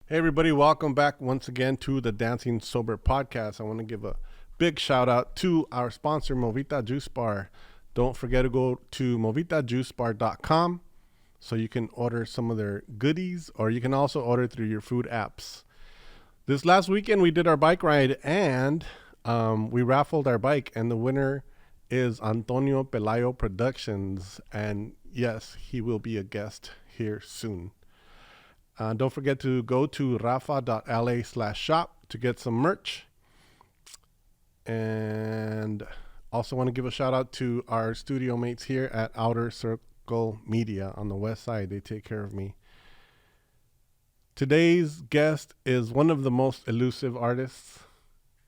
Hey everybody, welcome back once again to the Dancing Sober podcast. I want to give a big shout out to our sponsor, Movita Juice Bar. Don't forget to go to movitajuicebar.com so you can order some of their goodies, or you can also order through your food apps. This last weekend we did our bike ride and we raffled our bike, and the winner is Antonio Pelayo Productions, and yes, he will be a guest here soon. Don't forget to go to rafa.la/shop to get some merch. And also want to give a shout out to our studio mates here at Outer Circle Media on the west side. They take care of me. Today's guest is one of the most elusive artists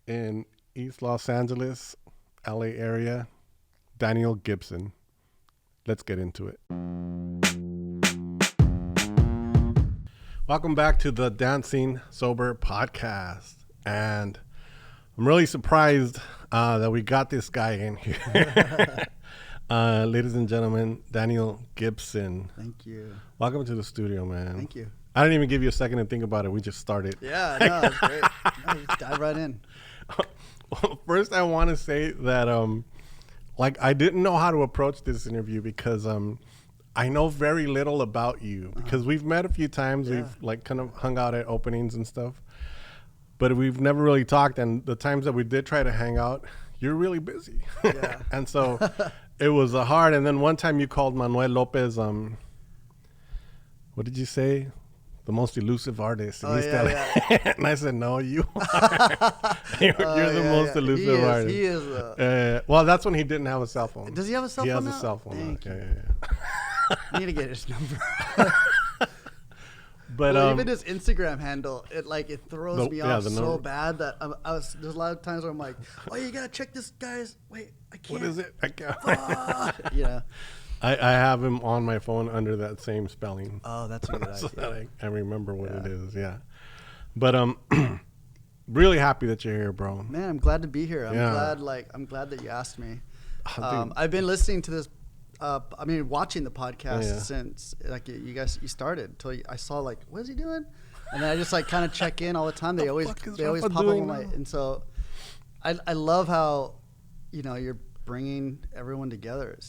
in East Los Angeles, LA area, Daniel Gibson. Let's get into it. Welcome back to the Dancing Sober podcast. And I'm really surprised that we got this guy in here. Ladies and gentlemen, Daniel Gibson. Thank you. Welcome to the studio, man. Thank you. I didn't even give you a second to think about it. We just started. Yeah, no, it's great. No, just dive right in. Well, first, I want to say that I didn't know how to approach this interview because I know very little about you because we've met a few times. Yeah. We've kind of hung out at openings and stuff, but we've never really talked. And the times that we did try to hang out, you're really busy. Yeah. And so it was hard. And then one time you called Manuel Lopez, what did you say? The most elusive artist. And Yeah. And I said, no, you are. You're the most elusive artist. He is. Well, that's when he didn't have a cell phone. Does he have a cell phone? He has now? a cell phone. Yeah. I need to get his number. But even his Instagram handle, it throws me off so bad that there's a lot of times where I'm like, oh, you gotta check this guy's. Wait, I can't. What is it? I can't. Yeah. I have him on my phone under that same spelling. Oh, that's a good idea. So that I remember what it is. Yeah. But really happy that you're here, bro. Man, I'm glad to be here. I'm glad that you asked me. I've been listening to this. Watching the podcast since you started until I saw what is he doing, and then I just kind of check in all the time. They always pop up on my, and so I love how you're bringing everyone together. It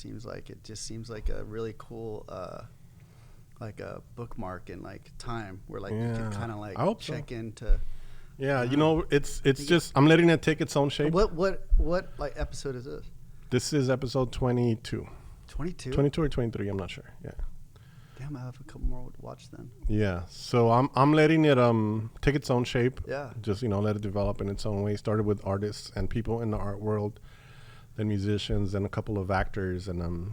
just seems like a really cool a bookmark in time where you can kind of check into. Yeah, it's just I'm letting it take its own shape. What episode is this? This is episode 22. 22? 22 or 23, I'm not sure. Yeah. Damn, I have a couple more to watch then. Yeah. So I'm letting it take its own shape. Yeah. Just, let it develop in its own way. Started with artists and people in the art world, then musicians, and a couple of actors, and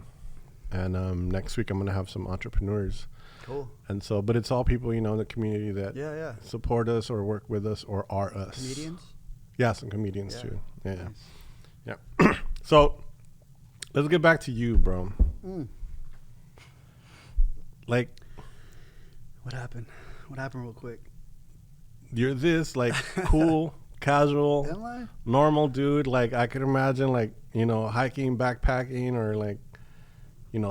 next week I'm going to have some entrepreneurs. Cool. And so, but it's all people, in the community that support us or work with us or are us. Comedians? Yeah, some comedians too. Yeah. Nice. Yeah. So, let's get back to you, bro. What happened? What happened real quick? You're this cool, casual, normal dude. I could imagine hiking, backpacking, or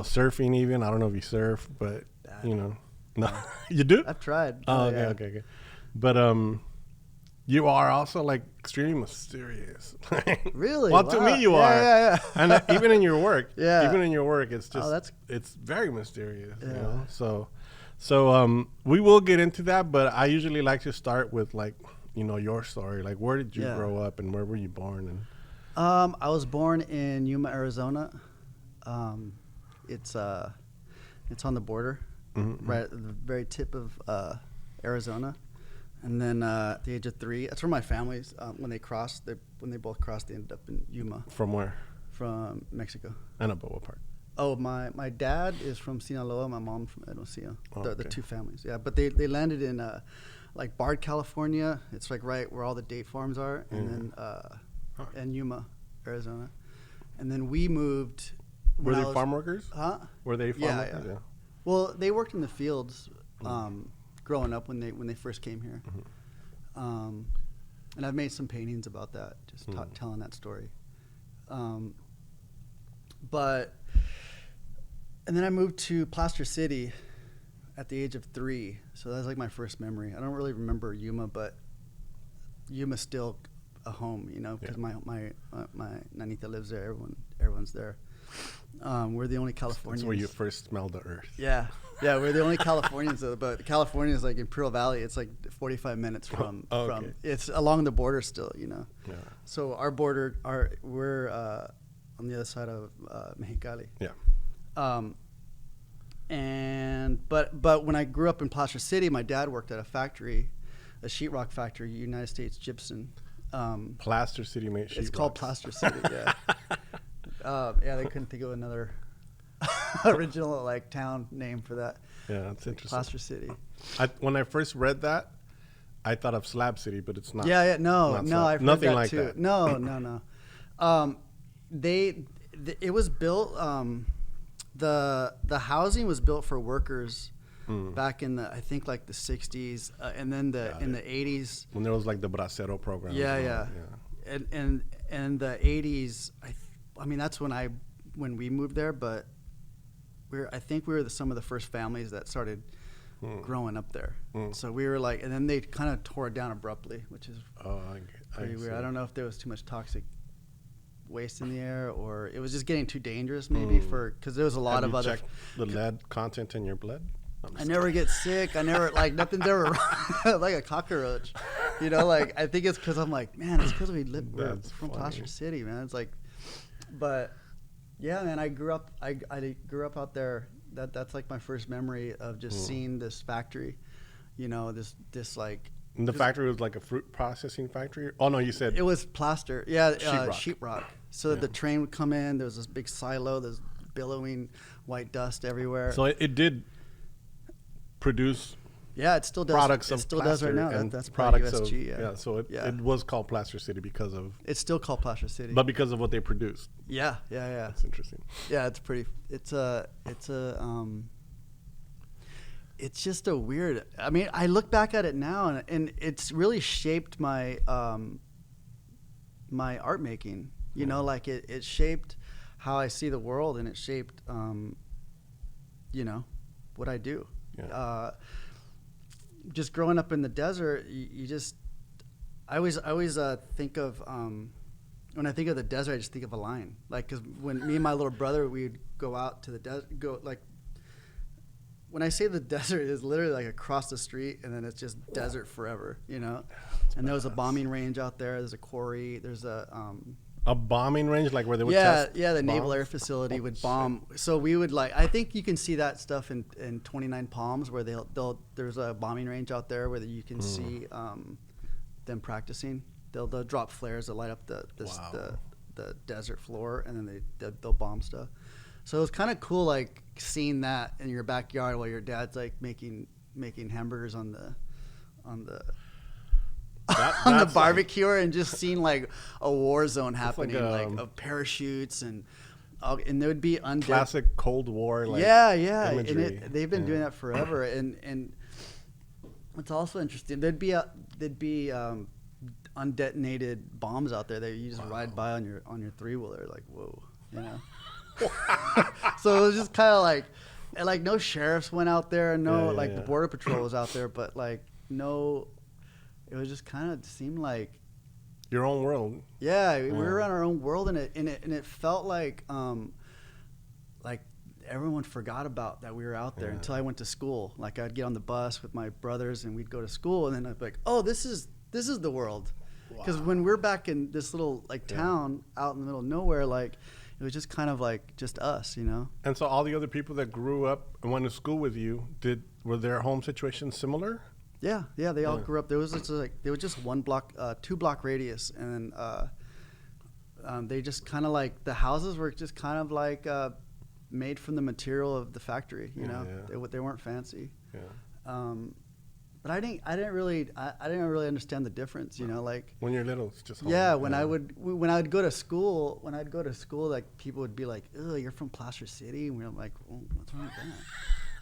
surfing even. I don't know if you surf, but no. You do? I've tried. Oh, okay. But you are also extremely mysterious. Really? Well, to me you are. Yeah. And even in your work. Yeah. Even in your work, it's just it's very mysterious. Yeah. So we will get into that, but I usually like to start with your story. Where did you grow up and where were you born? And I was born in Yuma, Arizona. It's on the border, right at the very tip of Arizona. And then at the age of 3, that's where my family's. When they both crossed, they ended up in Yuma. From where? From Mexico. And about what part? Oh, my dad is from Sinaloa. My mom from Hermosillo. Oh, the two families. Yeah, but they landed in Bard, California. It's right where all the date farms are, and then and Yuma, Arizona. And then we moved. Were they farm workers? Huh? Were they farm workers? Yeah. Well, they worked in the fields. Growing up when they first came here, and I've made some paintings about that, just telling that story. And then I moved to Plaster City at the age of 3. So that's like my first memory. I don't really remember Yuma, but Yuma's still a home, you know, because my nanita lives there. Everyone's there. We're the only Californians. That's where you first smelled the earth. Yeah, we're the only Californians, but California is like Imperial Valley. It's like 45 minutes from. It's along the border still, you know. Yeah. So our border, we're on the other side of Mexicali. Yeah. But when I grew up in Placer City, my dad worked at a factory, a sheetrock factory, United States Gibson. Plaster City made sheetrock. It's called Plaster City. Yeah. They couldn't think of another original like town name for that. Yeah, that's interesting. Plaster City. When I first read that, I thought of Slab City, but it's not. Yeah, no, I've heard that like too. That. No. It was built. The housing was built for workers back in the, I think like the 60s, and then in the 80s when there was like the Bracero program. Yeah. And the 80s. I mean that's when we moved there, but I think we were some of the first families that started growing up there. So we were like, and then they kind of tore it down abruptly, which is pretty weird. I don't know if there was too much toxic waste in the air, or it was just getting too dangerous maybe because there was a lot of other. Checked the lead content in your blood? I never get sick. I never like nothing's ever wrong. Like a cockroach, you know. Like I think it's because I'm like, man, it's because we're from Placer City, man. It's like, but yeah, man. I grew up out there. That's like my first memory of just seeing this factory, you know. This like. And the factory was like a fruit processing factory? Oh, no, you said... It was plaster. Yeah, sheetrock. So the train would come in. There was this big silo. There's billowing white dust everywhere. So it did produce... Yeah, it still does. Products it still does right now. That's products USG, of... Yeah, so it was called Placer City because of... It's still called Placer City. But because of what they produced. Yeah. That's interesting. Yeah, it's pretty... It's just a weird. I mean, I look back at it now, and it's really shaped my my art making. You know, like it shaped how I see the world, and it shaped, you know, what I do. Yeah. Just growing up in the desert, you just. I always think of when I think of the desert, I just think of a line. Like, because when me and my little brother, we'd go out to the desert, when I say the desert, it's literally like across the street, and then it's just desert forever, you know. And there was a bombing range out there. There's a quarry. There's a bombing range, like where they would test the bombs? Naval Air Facility would bomb. So we would I think you can see that stuff in 29 Palms, where there's a bombing range out there where you can see them practicing. They'll drop flares that light up the desert floor, and then they'll bomb stuff. So it was kind of cool, like seeing that in your backyard while your dad's like making hamburgers on the barbecue, and just seeing like a war zone happening, like of parachutes and there would be classic Cold War, like imagery. And they've been doing that forever, and it's also interesting. There'd be undetonated bombs out there that you just ride by on your 3-wheeler, like whoa, you know. So it was just kind of like no sheriffs went out there, the border patrol was out there, but like no, it was just kind of seemed like your own world. Yeah, we were in our own world, and it felt like everyone forgot about that we were out there until I went to school. Like I'd get on the bus with my brothers, and we'd go to school, and then I'd be like, oh, this is the world, because when we're back in this little town out in the middle of nowhere, like. It was just kind of like just us, you know. And so all the other people that grew up and went to school with you, were their home situations similar? Yeah, they all grew up. There was just 1 block, 2 block radius, and they just kind of like the houses were just kind of like made from the material of the factory, you know. They weren't fancy. Yeah. But I didn't really understand the difference, you know, like when you're little, it's just home. Yeah. When I would go to school, like people would be like, "Oh, you're from Placer City," and we're like, well, "What's wrong with that?"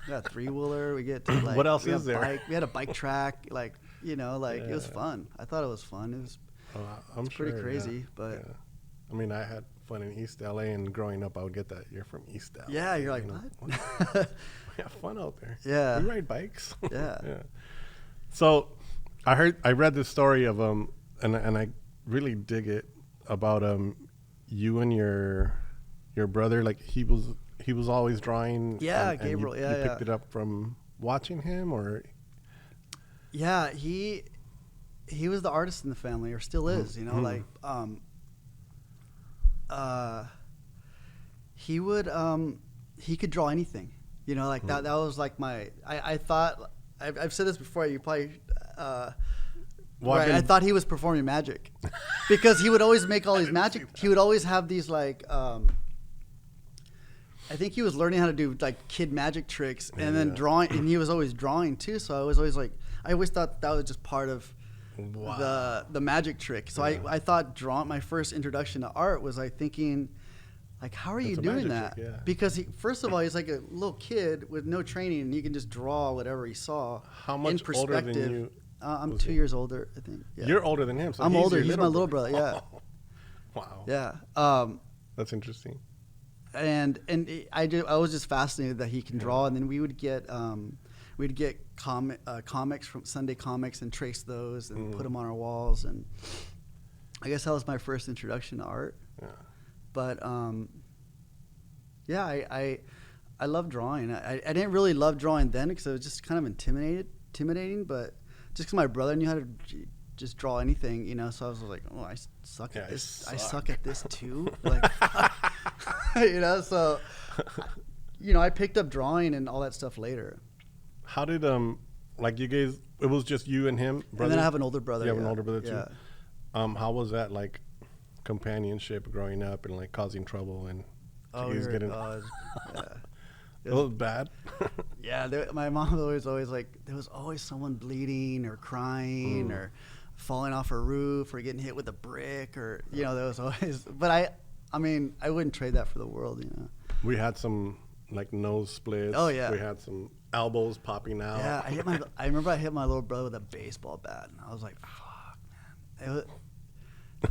We got a 3-wheeler. We get to like. What else is there? We had a bike track, like you know, like it was fun. I thought it was fun. It was pretty crazy, but. Yeah. I mean, I had fun in East LA, and growing up, I would get that you're from East LA. Yeah, you're like, what? have fun out there. Yeah. We ride bikes. Yeah. Yeah. So I read this story of and I really dig it about you and your brother. Like he was always drawing. Yeah, and Gabriel. You picked it up from watching him, or? Yeah, he was the artist in the family, or still is. You know, like he would he could draw anything. You know, like that was like my. I thought I've said this before. You probably. Right, I thought he was performing magic because he would always make all these magic. He would always have these like. I think he was learning how to do like kid magic tricks and then drawing, and he was always drawing too. So I was always like, I always thought that was just part of the magic trick. So I thought my first introduction to art was like thinking, like, how are you doing that? Trick, yeah. Because first of all, he's like a little kid with no training, and he can just draw whatever he saw. How much older than you? I'm 2 years older, I think. Yeah. You're older than him. So I'm older. He's my little brother. Yeah. Wow. Yeah. That's interesting. And I was just fascinated that he can draw, and then we would get comics from Sunday Comics and trace those and put them on our walls, and I guess that was my first introduction to art. Yeah. But I love drawing. I didn't really love drawing then because it was just kind of intimidating, but just because my brother knew how to just draw anything, you know, so I was like, oh, I suck at this. I suck at this too. Like, you know, so, you know, I picked up drawing and all that stuff later. How did, like you guys, it was just you and him, brother? And then I have an older brother. You have an older brother too? Yeah. How was that, like, companionship growing up and, like, causing trouble and It was bad. Yeah, my mom was always like, there was always someone bleeding or crying or falling off a roof or getting hit with a brick or, you know, there was always, but I mean, I wouldn't trade that for the world, you know. We had some, like, nose splits. Oh, yeah. We had some elbows popping out. Yeah, I remember I hit my little brother with a baseball bat, and I was like, fuck, man.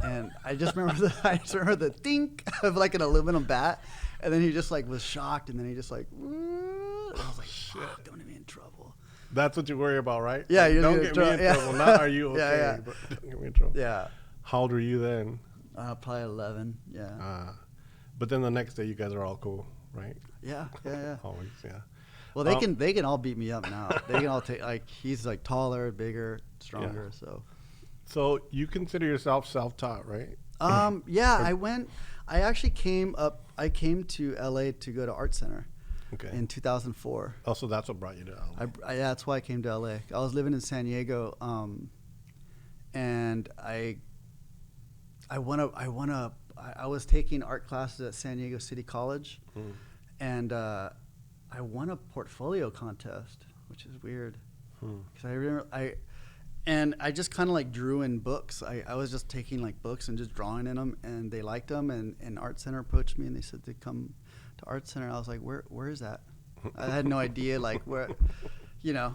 And I just remember the dink of like an aluminum bat, and then he just like was shocked, and then he just like, and I was like, fuck, don't get me in trouble. That's what you worry about, right? Yeah, like, don't get me in trouble. Not are you okay, yeah. but don't get me in trouble. Yeah. How old were you then? Probably 11. Yeah. But then the next day, you guys are all cool, right? Yeah. Always, yeah. Well, they can all beat me up now. They can all take, like, he's like taller, bigger, stronger. Yeah. So you consider yourself self-taught, right? Yeah, I actually came to LA to go to Art Center. Okay. In 2004. Oh, so that's what brought you to LA. Yeah, that's why I came to LA. I was living in San Diego, and I was taking art classes at San Diego City College, and I won a portfolio contest, which is weird. Because I remember I just kind of like drew in books. I was just taking like books and just drawing in them, and they liked them. And Art Center approached me and they said they'd come to Art Center. I was like, where is that? I had no idea, like where, you know.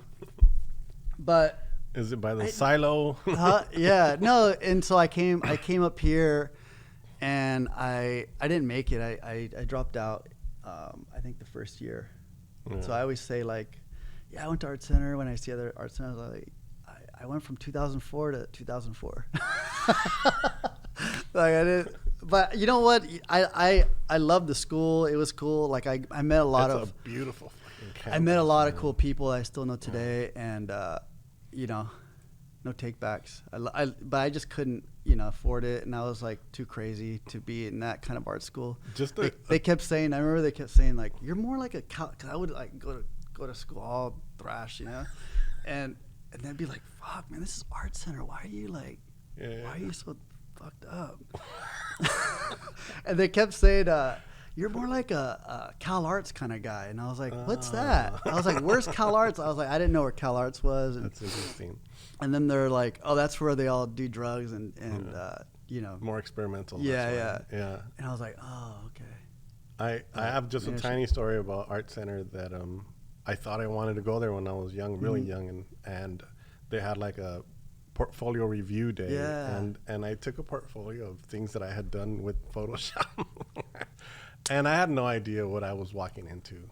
But is it by the silo? Yeah, no. And so I came up here, and I didn't make it. I dropped out. I think the first year. Yeah. So I always say like, yeah, I went to Art Center. When I see other Art Centers, I went from 2004 to 2004. Like I did, but you know what? I loved the school. It was cool. Like I met a lot of a beautiful fucking campus. I met a lot of cool people I still know today, and you know, no takebacks. But I just couldn't, you know, afford it, and I was like too crazy to be in that kind of art school. They kept saying. I remember they kept saying like, "You're more like a," because I would like go to school all thrash, you know, and they'd be like, "Fuck, man, this is Art Center. Why are you like? Why are you so fucked up?" And they kept saying, "You're more like a Cal Arts kind of guy." And I was like, "What's that?" I was like, "Where's Cal Arts?" I was like, I didn't know where Cal Arts was. And, that's interesting. And then they're like, "Oh, that's where they all do drugs and you know, more experimental." Yeah. And I was like, "Oh, okay." I have just a tiny story about Art Center that I thought I wanted to go there when I was young, really young, and they had like a portfolio review day, and I took a portfolio of things that I had done with Photoshop, and I had no idea what I was walking into.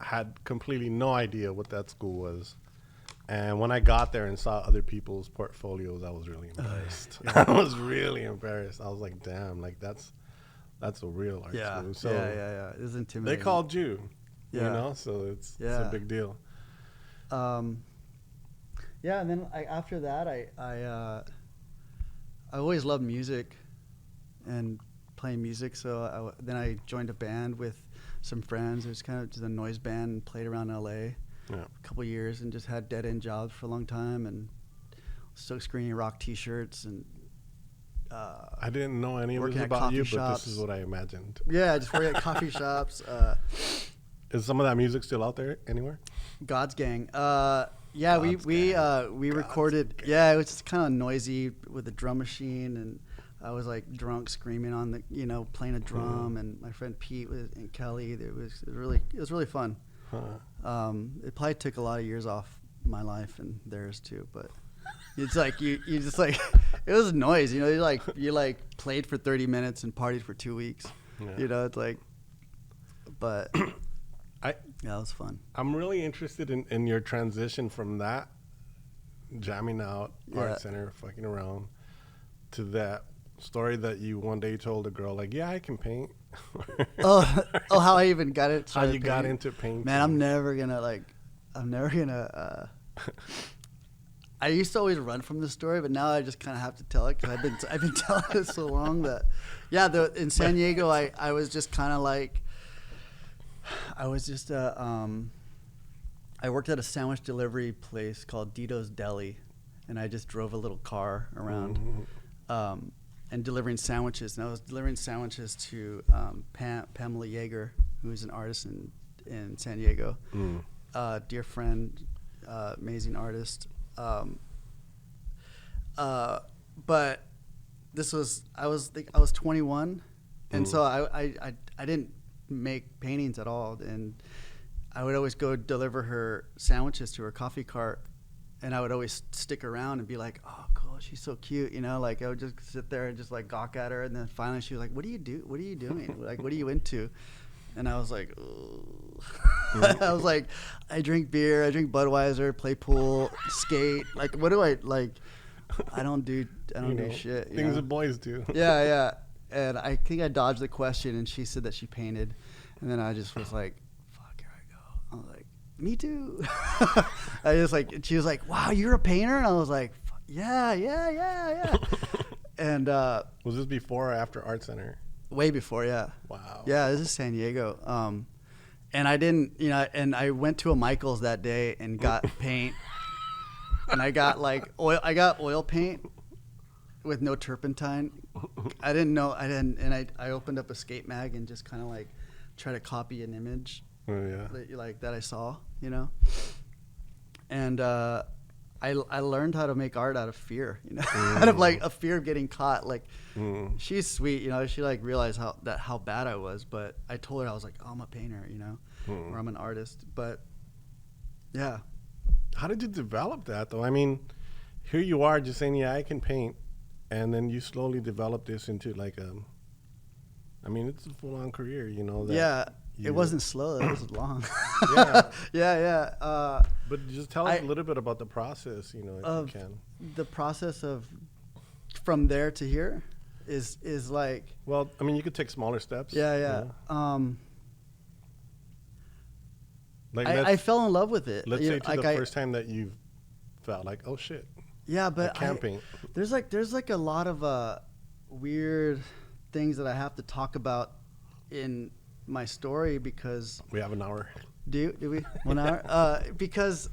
had completely no idea what that school was. And when I got there and saw other people's portfolios, I was really embarrassed. I was really embarrassed. I was like, damn, like that's a real art school. So yeah. It was intimidating. They called you, you know, so it's a big deal. And then after that, I always loved music and playing music. So then I joined a band with some friends. It was kind of just a noise band and played around LA. A couple years and just had dead-end jobs for a long time and still screening rock T-shirts and I didn't know any of this about you, but this is what I imagined. Yeah, just working at coffee shops. Is some of that music still out there anywhere? God's Gang. We recorded. Yeah, it was just kind of noisy with a drum machine, and I was like drunk screaming on the playing a drum, and my friend Pete and Kelly. It was really fun. It probably took a lot of years off my life and theirs too, but it's like you just like it was noise, you played for 30 minutes and partied for 2 weeks. It's like, but it was fun. I'm really interested in your transition from that jamming out art center fucking around to that story that you one day told a girl, like, yeah, I can paint. How I even got it. How you got into painting? Man, I'm never gonna. I used to always run from the story, but now I just kind of have to tell it because I've been telling it so long that, in San Diego, I was just kind of like, I worked at a sandwich delivery place called Dito's Deli, and I just drove a little car around. And delivering sandwiches. And I was delivering sandwiches to Pamela Yeager, who's an artist in San Diego. Dear friend, amazing artist. But this was I was 21, and so I didn't make paintings at all. And I would always go deliver her sandwiches to her coffee cart, and I would always stick around and be like, oh, cool, she's so cute, like I would just sit there and just like gawk at her, and then finally she was like, what do you do? What are you doing? Like, what are you into? And I was like, I was like, I drink beer, I drink Budweiser, play pool, skate. Like, what do I like? I don't do shit. Things that boys do. Yeah. And I think I dodged the question, and she said that she painted, and then I just was like, fuck, here I go. I was like, me too. I just like, she was like, wow, you're a painter? And I was like, yeah. And was this before or after Art Center? Way before, yeah. Wow. Yeah, this is San Diego. And I didn't, and I went to a Michael's that day and got paint. And I got like oil paint with no turpentine. I didn't know, and I opened up a skate mag and just kind of like try to copy an image. That I saw, and I learned how to make art out of fear, out of like a fear of getting caught. Like, she's sweet, she like realized how bad I was, but I told her, I was like, oh, I'm a painter, or I'm an artist. But yeah. How did you develop that though? I mean, here you are just saying, yeah, I can paint, and then you slowly develop this into like it's a full-on career, It wasn't slow. It was long. Yeah. But just tell us a little bit about the process, if you can. The process of from there to here is like. Well, you could take smaller steps. Yeah. I fell in love with it. Let's say the first time that you felt like, oh shit. Yeah, but I can't paint. There's like a lot of weird things that I have to talk about in my story because we have an hour. Do we 1 hour? Because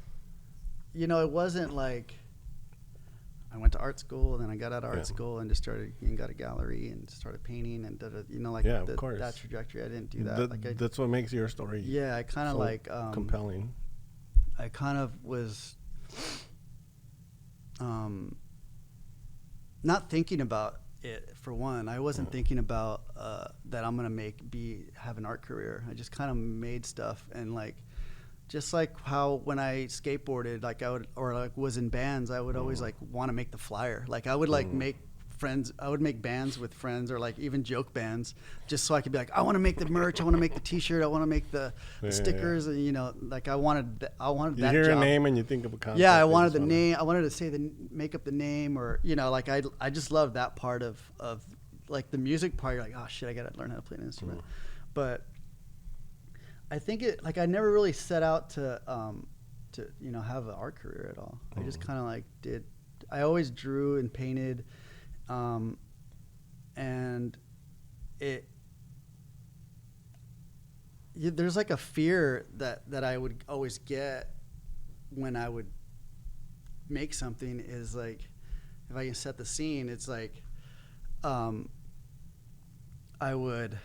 it wasn't like I went to art school and then I got out of art school and just started and got a gallery and started painting and of course. That trajectory. I didn't do that. That's what makes your story. Yeah, I kind of so compelling. I kind of was not thinking about it. For one, I wasn't thinking about that I'm gonna have an art career. I just kind of made stuff, and like just like how when I skateboarded, like I would, or like was in bands, I would always like want to make the flyer. Like I would like make friends. I would make bands with friends, or like even joke bands, just so I could be like, I want to make the merch, I want to make the T-shirt, I want to make the stickers, and you know, like I wanted that you hear job. a name and you think of a concept. Yeah, I wanted the name. I wanted to say make up the name, or you know, like I just love that part of like the music part. You're like, oh shit, I gotta learn how to play an instrument. But I think I never really set out to you know, have an art career at all. I just kind of like I always drew and painted, and there's like a fear that I would always get when I would make something, is like, if I can set the scene, it's like I would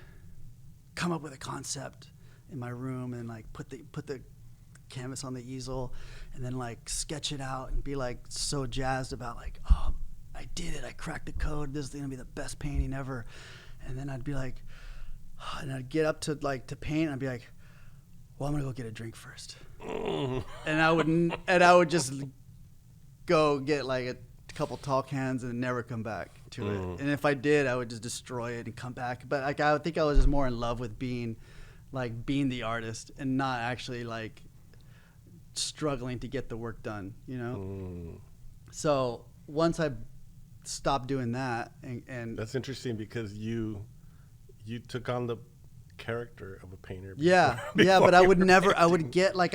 come up with a concept in my room and like put the canvas on the easel and then like sketch it out and be like so jazzed about like, oh, I did it, I cracked the code, this is gonna be the best painting ever. And then I'd be like, and I'd get up to paint and I'd be like, well, I'm gonna go get a drink first. And I would just go get like a couple tall cans and never come back to it. And if I did, I would just destroy it and come back. But like, I think I was just more in love with being the artist and not actually like struggling to get the work done, you know? So once I stopped doing that, and that's interesting because you took on the character of a painter. Before but I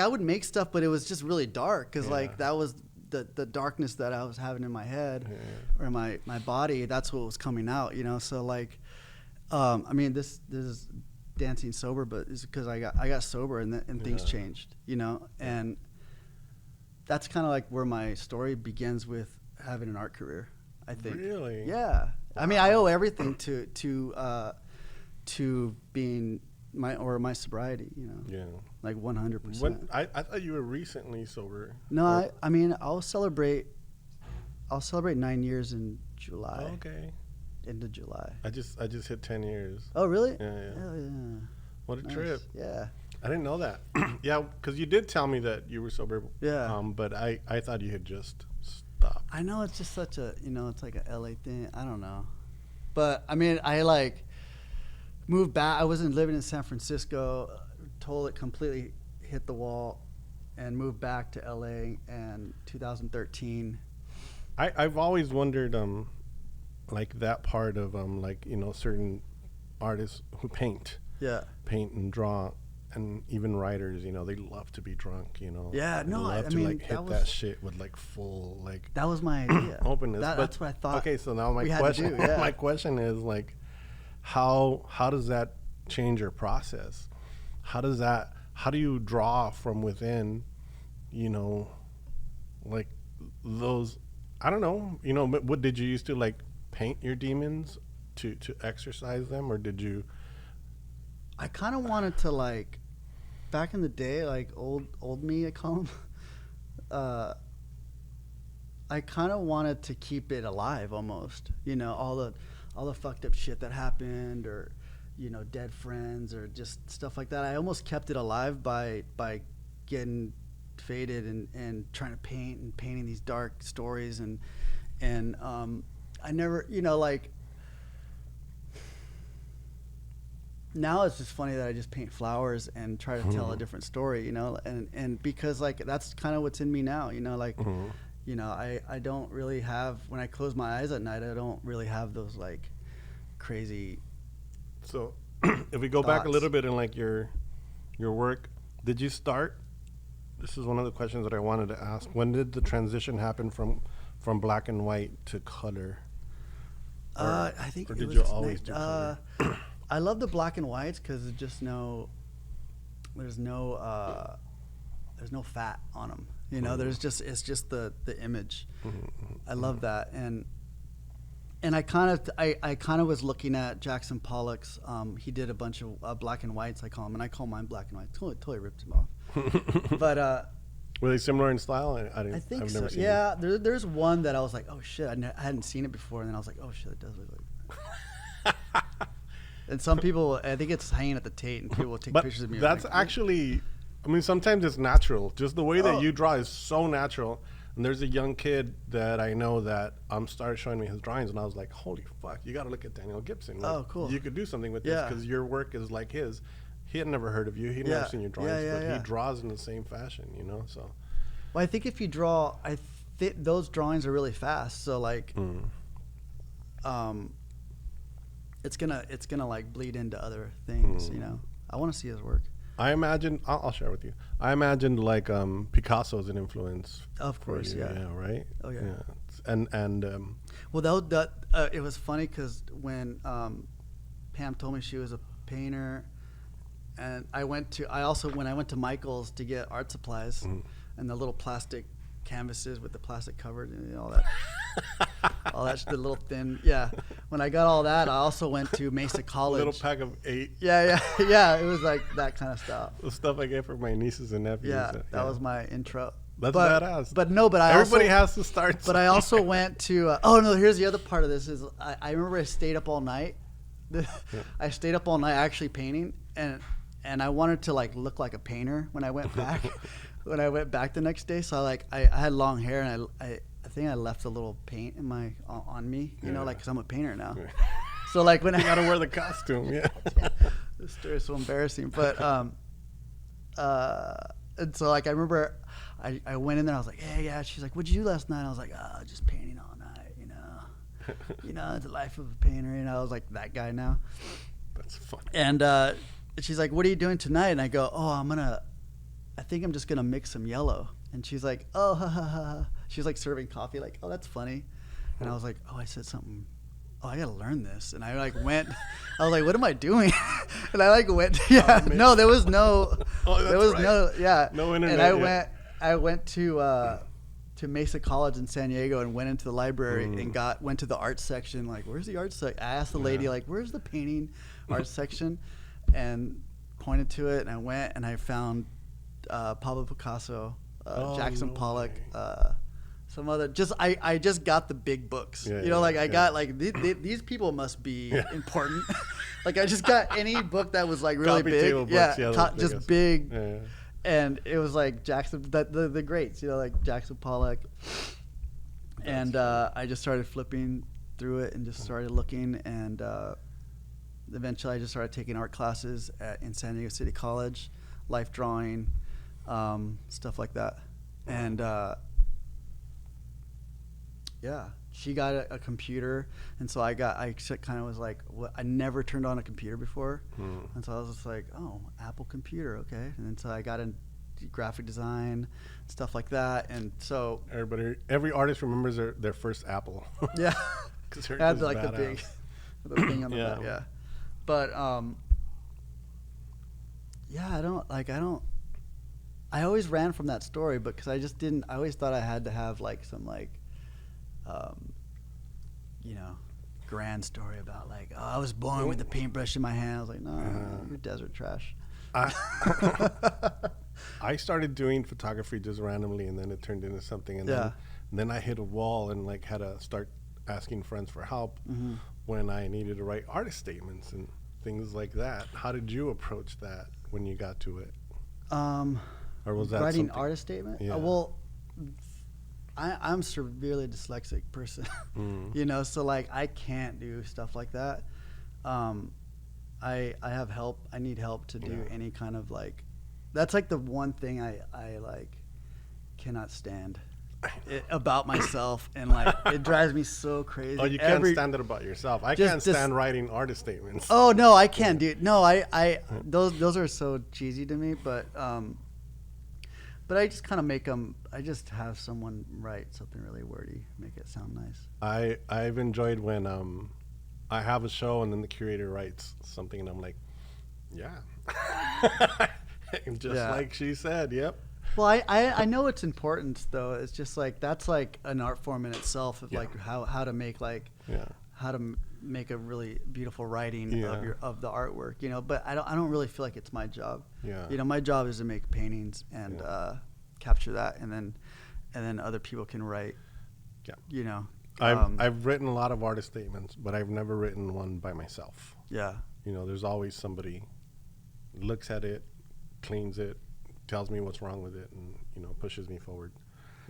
would make stuff, but it was just really dark because like that was the darkness that I was having in my head or in my body. That's what was coming out, you know? So like, I mean, this is dancing sober, but it's because I got sober and things changed, you know? And that's kind of like where my story begins, with having an art career, I think. Really? Yeah. Wow. I mean, I owe everything to being my sobriety, you know? Yeah. Like 100%. I thought you were recently sober. No, I mean, I'll celebrate 9 years in July. Oh, okay. Into July. I just hit 10 years. Oh, really? Yeah. Hell yeah. What a trip. Yeah. I didn't know that. Yeah, because you did tell me that you were sober. Yeah. But I thought you had just stopped. I know it's just such a, you know, it's like a LA thing. I don't know. But I mean, I like moved back. I wasn't living in San Francisco. Told it completely hit the wall and moved back to LA in 2013. I've always wondered like that part of like, you know, certain artists who paint and draw, and even writers, you know, they love to be drunk, you know. Yeah, no, they love I to mean, like hit that shit with like full like that was my idea. Openness. That's what I thought. Okay, so now my question my question is like, how does that change your process? How do you draw from within, you know, like those, I don't know, you know, what did you used to like paint your demons to exercise them, or did you? I kind of wanted to, like, back in the day, like old me, I call them. I kind of wanted to keep it alive almost, you know, all the fucked up shit that happened, or, you know, dead friends, or just stuff like that. I almost kept it alive by getting faded and trying to paint and painting these dark stories, and I never, you know, like, now it's just funny that I just paint flowers and try to tell a different story, you know, and because like that's kind of what's in me now, you know, like, you know, I don't really have, when I close my eyes at night, I don't really have those like crazy. So if we go back a little bit in like your work, did you start, this is one of the questions that I wanted to ask, when did the transition happen from black and white to color? I think, or did you always do color? I love the black and whites because there's just there's no fat on them. You know, it's just the image. I love that, and I kind of was looking at Jackson Pollock's. He did a bunch of black and whites. I call them, and I call mine black and white. Totally ripped him off. But were they similar in style? I think I've so. Never seen yeah, there's one that I was like, oh shit, I hadn't seen it before, and then I was like, oh shit, it does look like. And some people, I think it's hanging at the Tate, and people will take pictures of me. That's like, actually, I mean, sometimes it's natural. Just the way that you draw is so natural And there's a young kid that I know that started showing me his drawings, and I was like, holy fuck, you got to look at Daniel Gibson. Like, oh, cool. You could do something with this because your work is like his. He had never heard of you. He'd never seen your drawings, but he draws in the same fashion, you know? So, well, I think if you draw, those drawings are really fast. So like, it's gonna like bleed into other things, you know? I want to see his work. I imagine, I'll share with you. I imagined like Picasso's an influence. Of course, you, yeah. Right? Oh, yeah. And well, it was funny because when Pam told me she was a painter, and when I went to Michael's to get art supplies and the little plastic canvases with the plastic covered and all that, the little thin, when I got all that, I also went to Mesa College. A little pack of 8. Yeah. It was like that kind of stuff. The stuff I get for my nieces and nephews. Yeah, that was my intro. That's badass. But everybody has to start. But I also went to. Here's the other part of this is I remember I stayed up all night. I stayed up all night actually painting, and I wanted to like look like a painter when I went back. When I went back the next day, so I had long hair, and I think I left a little paint on me, you know, like, because I'm a painter now. Yeah. So like when I gotta wear the costume, This story is so embarrassing, but and so like I remember I went in there, I was like, hey, yeah. She's like, what'd you do last night? I was like, oh, just painting all night, you know. You know, the life of a painter. You know, I was like that guy now. That's funny. And she's like, what are you doing tonight? And I go, I think I'm just gonna mix some yellow. And she's like, oh, ha, ha, ha. She's like serving coffee, like, oh, that's funny. And I was like, oh, I said something. Oh, I gotta learn this. And I like went. I was like, what am I doing? And I like went. Yeah, no, there was no. No internet. And I went to Mesa College in San Diego and went into the library and went to the art section. Like, where's the art section? I asked the lady, like, where's the painting art section? And pointed to it, and I went and I found Pablo Picasso, Jackson Pollock, some other. I just got the big books. I got like these people must be important. Like I just got any book that was like really big. Books, just big. Yeah. And it was like Jackson, the greats, you know, like Jackson Pollock. And I just started flipping through it and just started looking, and eventually I just started taking art classes in San Diego City College, life drawing, stuff like that. And she got a computer, and so I kind of was like, I never turned on a computer before, and so I was just like, oh, Apple computer, okay. And then so I got into graphic design, stuff like that, and so every artist remembers their first Apple. Yeah, because it had like the thing on the back, yeah. But I always ran from that story, because I always thought I had to have like some like grand story about like, oh, I was born with a paintbrush in my hand. I was like, no, you're desert trash. I started doing photography just randomly, and then it turned into something, and then I hit a wall and like had to start asking friends for help when I needed to write artist statements and things like that. How did you approach that when you got to it? Or was that writing something? Artist statement? Yeah. Well, I'm a severely dyslexic person, you know, so like I can't do stuff like that. I have help. I need help to do any kind of like. That's like the one thing I like cannot stand about myself, and like it drives me so crazy. Oh, you can't stand it about yourself. I can't stand writing artist statements. Oh no, I can't do it. No, those are so cheesy to me, but I just kind of make them. I just have someone write something really wordy, make it sound nice. I've enjoyed when I have a show and then the curator writes something and I'm like, yeah, just like she said, yep. Well, I know it's important though. It's just like that's like an art form in itself of like how to make like how to make a really beautiful writing of the artwork, you know. But I don't really feel like it's my job. Yeah. You know, my job is to make paintings and capture that, and then other people can write. Yeah. You know. I've written a lot of artist statements, but I've never written one by myself. Yeah. You know, there's always somebody looks at it, cleans it, tells me what's wrong with it, and you know, pushes me forward.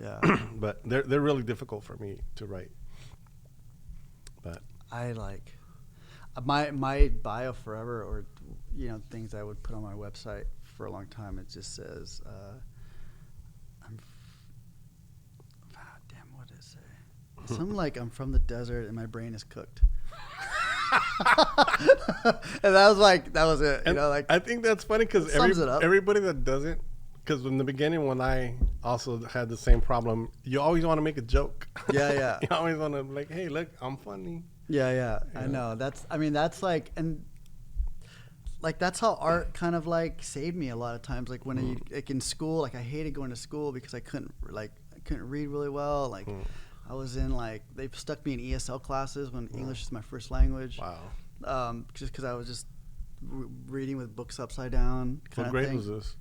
Yeah. But they're really difficult for me to write. But I like my bio forever, or things I would put on my website for a long time. It just says, what did it say? Something like I'm from the desert and my brain is cooked. And that was it. And I think that's funny because everybody that doesn't, because in the beginning when I also had the same problem, you always want to make a joke. Yeah. You always want to like, hey, look, I'm funny. Yeah. I know. That's like, and like that's how art kind of like saved me a lot of times. Like when like in school, like I hated going to school because I couldn't read really well. Like I was in they stuck me in ESL classes when English is my first language. Wow. Just because I was just reading with books upside down. What grade was this?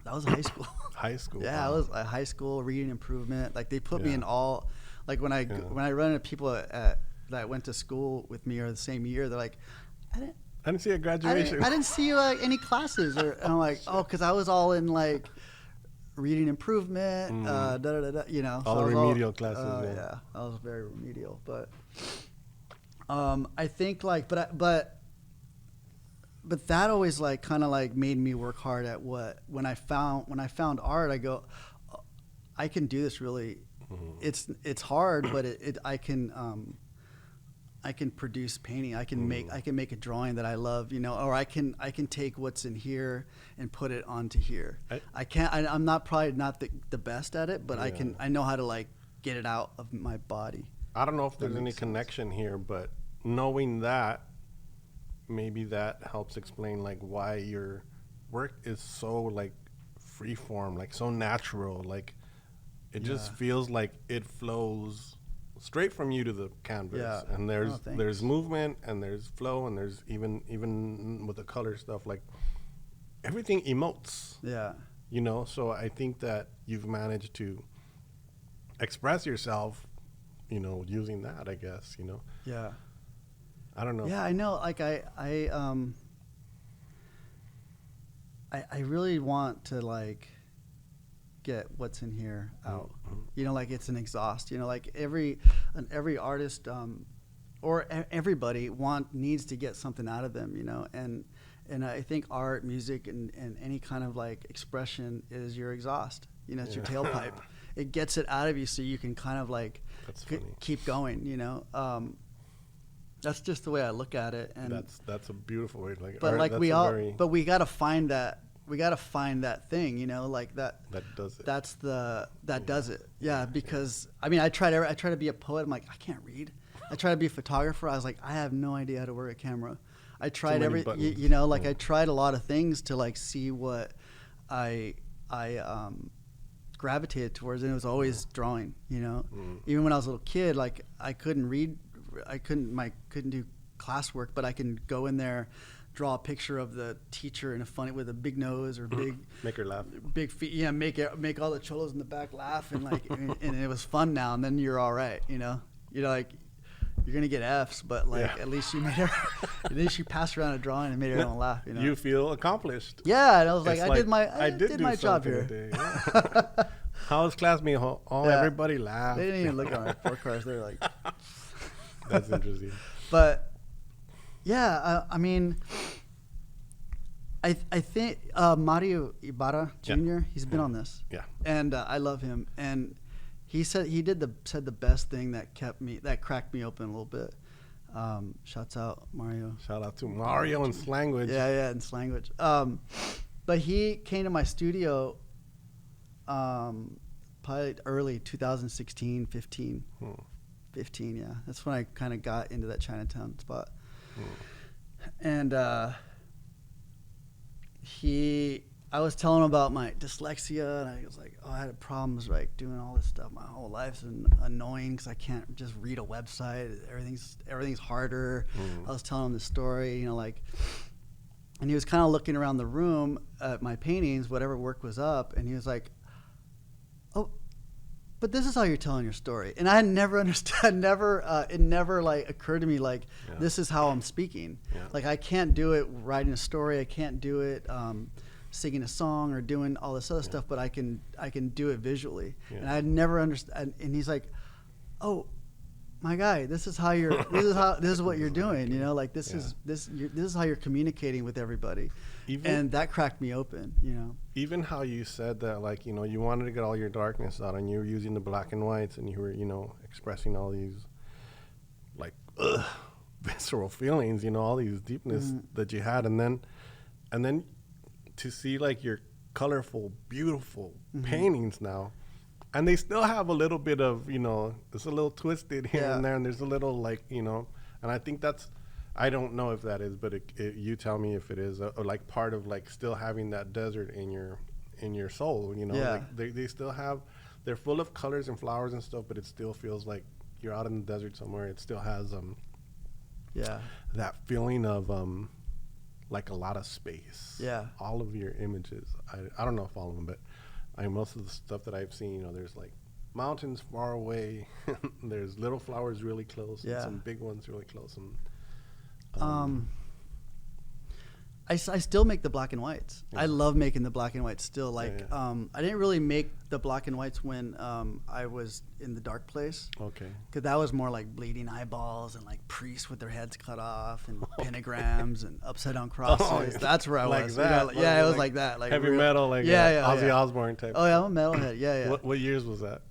That was high school. High school. Yeah, wow. I was high school reading improvement. Like they put me in all. Like when I run into people that went to school with me or the same year, they're like, I didn't see a graduation. I didn't see you any classes, and I'm like, oh, because I was all in like reading improvement, all the remedial classes. Yeah, I was very remedial, but I think but that always like kind of like made me work hard at when I found art, I go, oh, I can do this really. It's hard, but I can produce painting. I can make a drawing that I love, or I can take what's in here and put it onto here. I'm probably not the best at it, but I know how to like get it out of my body. I don't know if there's any connection here, but knowing that, maybe that helps explain like why your work is so like free form, like so natural, like it just feels like it flows straight from you to the canvas, and there's movement and there's flow and there's even with the color stuff, like everything emotes. So I think that you've managed to express yourself using that, I guess. I don't know. I know, like I really want to like get what's in here out. Like it's an exhaust. Like every artist or everybody needs to get something out of them. And I think art, music, and any kind of like expression is your exhaust. It's your tailpipe. It gets it out of you so you can kind of like keep going. That's just the way I look at it. And that's a beautiful way to like. But art, like we got to find that. We got to find that thing, like that does it. That does it. Yeah, because I try to be a poet. I'm like, I can't read. I try to be a photographer. I was like, I have no idea how to work a camera. I tried I tried a lot of things to like see what I gravitated towards, and it was always drawing. Even when I was a little kid, like I couldn't read. I couldn't do classwork, but I can go in there, draw a picture of the teacher with a big nose or big make her laugh, big feet. Yeah, make all the cholos in the back laugh, and like and it was fun now. And then you're all right, like you're gonna get Fs, but like at least you made her. At least you passed around a drawing and made everyone laugh. You feel accomplished. Yeah, and I was like, I did my job here. Today, yeah. How was class meeting? Everybody laughed. They didn't even look at my report cards. They're like, that's interesting. But yeah, I think Mario Ibarra Jr. He's been on this. Yeah, and I love him. And he said said the best thing that cracked me open a little bit. Shouts out Mario. Shout out to Mario in Slangwich. Yeah, in Slangwich. But he came to my studio probably early 2016, 15. 15, yeah. That's when I kind of got into that Chinatown spot. And I was telling him about my dyslexia, and I was like, I had problems like doing all this stuff my whole life. It's annoying because I can't just read a website. Everything's harder. I was telling him the story, and he was kind of looking around the room at my paintings, whatever work was up, and he was like, oh, but this is how you're telling your story. And I had never understood, it never like occurred to me like, this is how I'm speaking. Yeah. Like I can't do it writing a story. I can't do it singing a song or doing all this other stuff, but I can do it visually. Yeah. And I never understand. And he's like, "Oh, my guy, this is what you're doing. You know, like this is how you're communicating with everybody." And that cracked me open. You know, even how you said that, like, you know, you wanted to get all your darkness out, and you were using the black and whites, and you were, you know, expressing all these like visceral feelings, you know, all these deepness that you had, and then to see like your colorful, beautiful paintings now, and they still have a little bit of, you know, it's a little twisted here and there, and there's a little like, you know, and I think that's, I don't know if that is, but you tell me if it is, like part of like still having that desert in your soul, you know, like they still have, they're full of colors and flowers and stuff, but it still feels like you're out in the desert somewhere. It still has that feeling of like a lot of space. Yeah. All of your images. I don't know if all of them, but most of the stuff that I've seen, you know, there's like mountains far away. There's little flowers really close. And some big ones really close. And I still make the black and whites. I love making the black and whites still. Like, I didn't really make the black and whites when I was in the dark place. Okay. Because that was more like bleeding eyeballs and like priests with their heads cut off and pentagrams and upside down crosses. That's where I like was. That, you know, it was like that. Like heavy metal, like Ozzy Osbourne type. Oh, yeah, I'm a metalhead. Yeah. What years was that?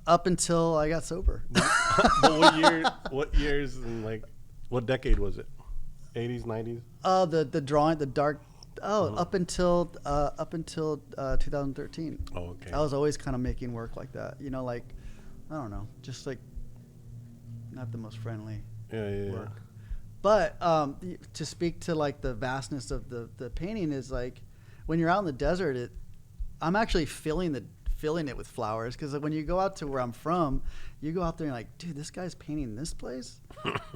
Up until I got sober. But what years and like, what decade was it? 80s, 90s? The drawing, the dark. Up until 2013. Oh, okay. I was always kind of making work like that. You know, like, I don't know, just like not the most friendly work. But to speak to like the vastness of the painting is like when you're out in the desert, I'm actually filling it with flowers, because when you go out to where I'm from, you go out there and you're like, dude, this guy's painting this place.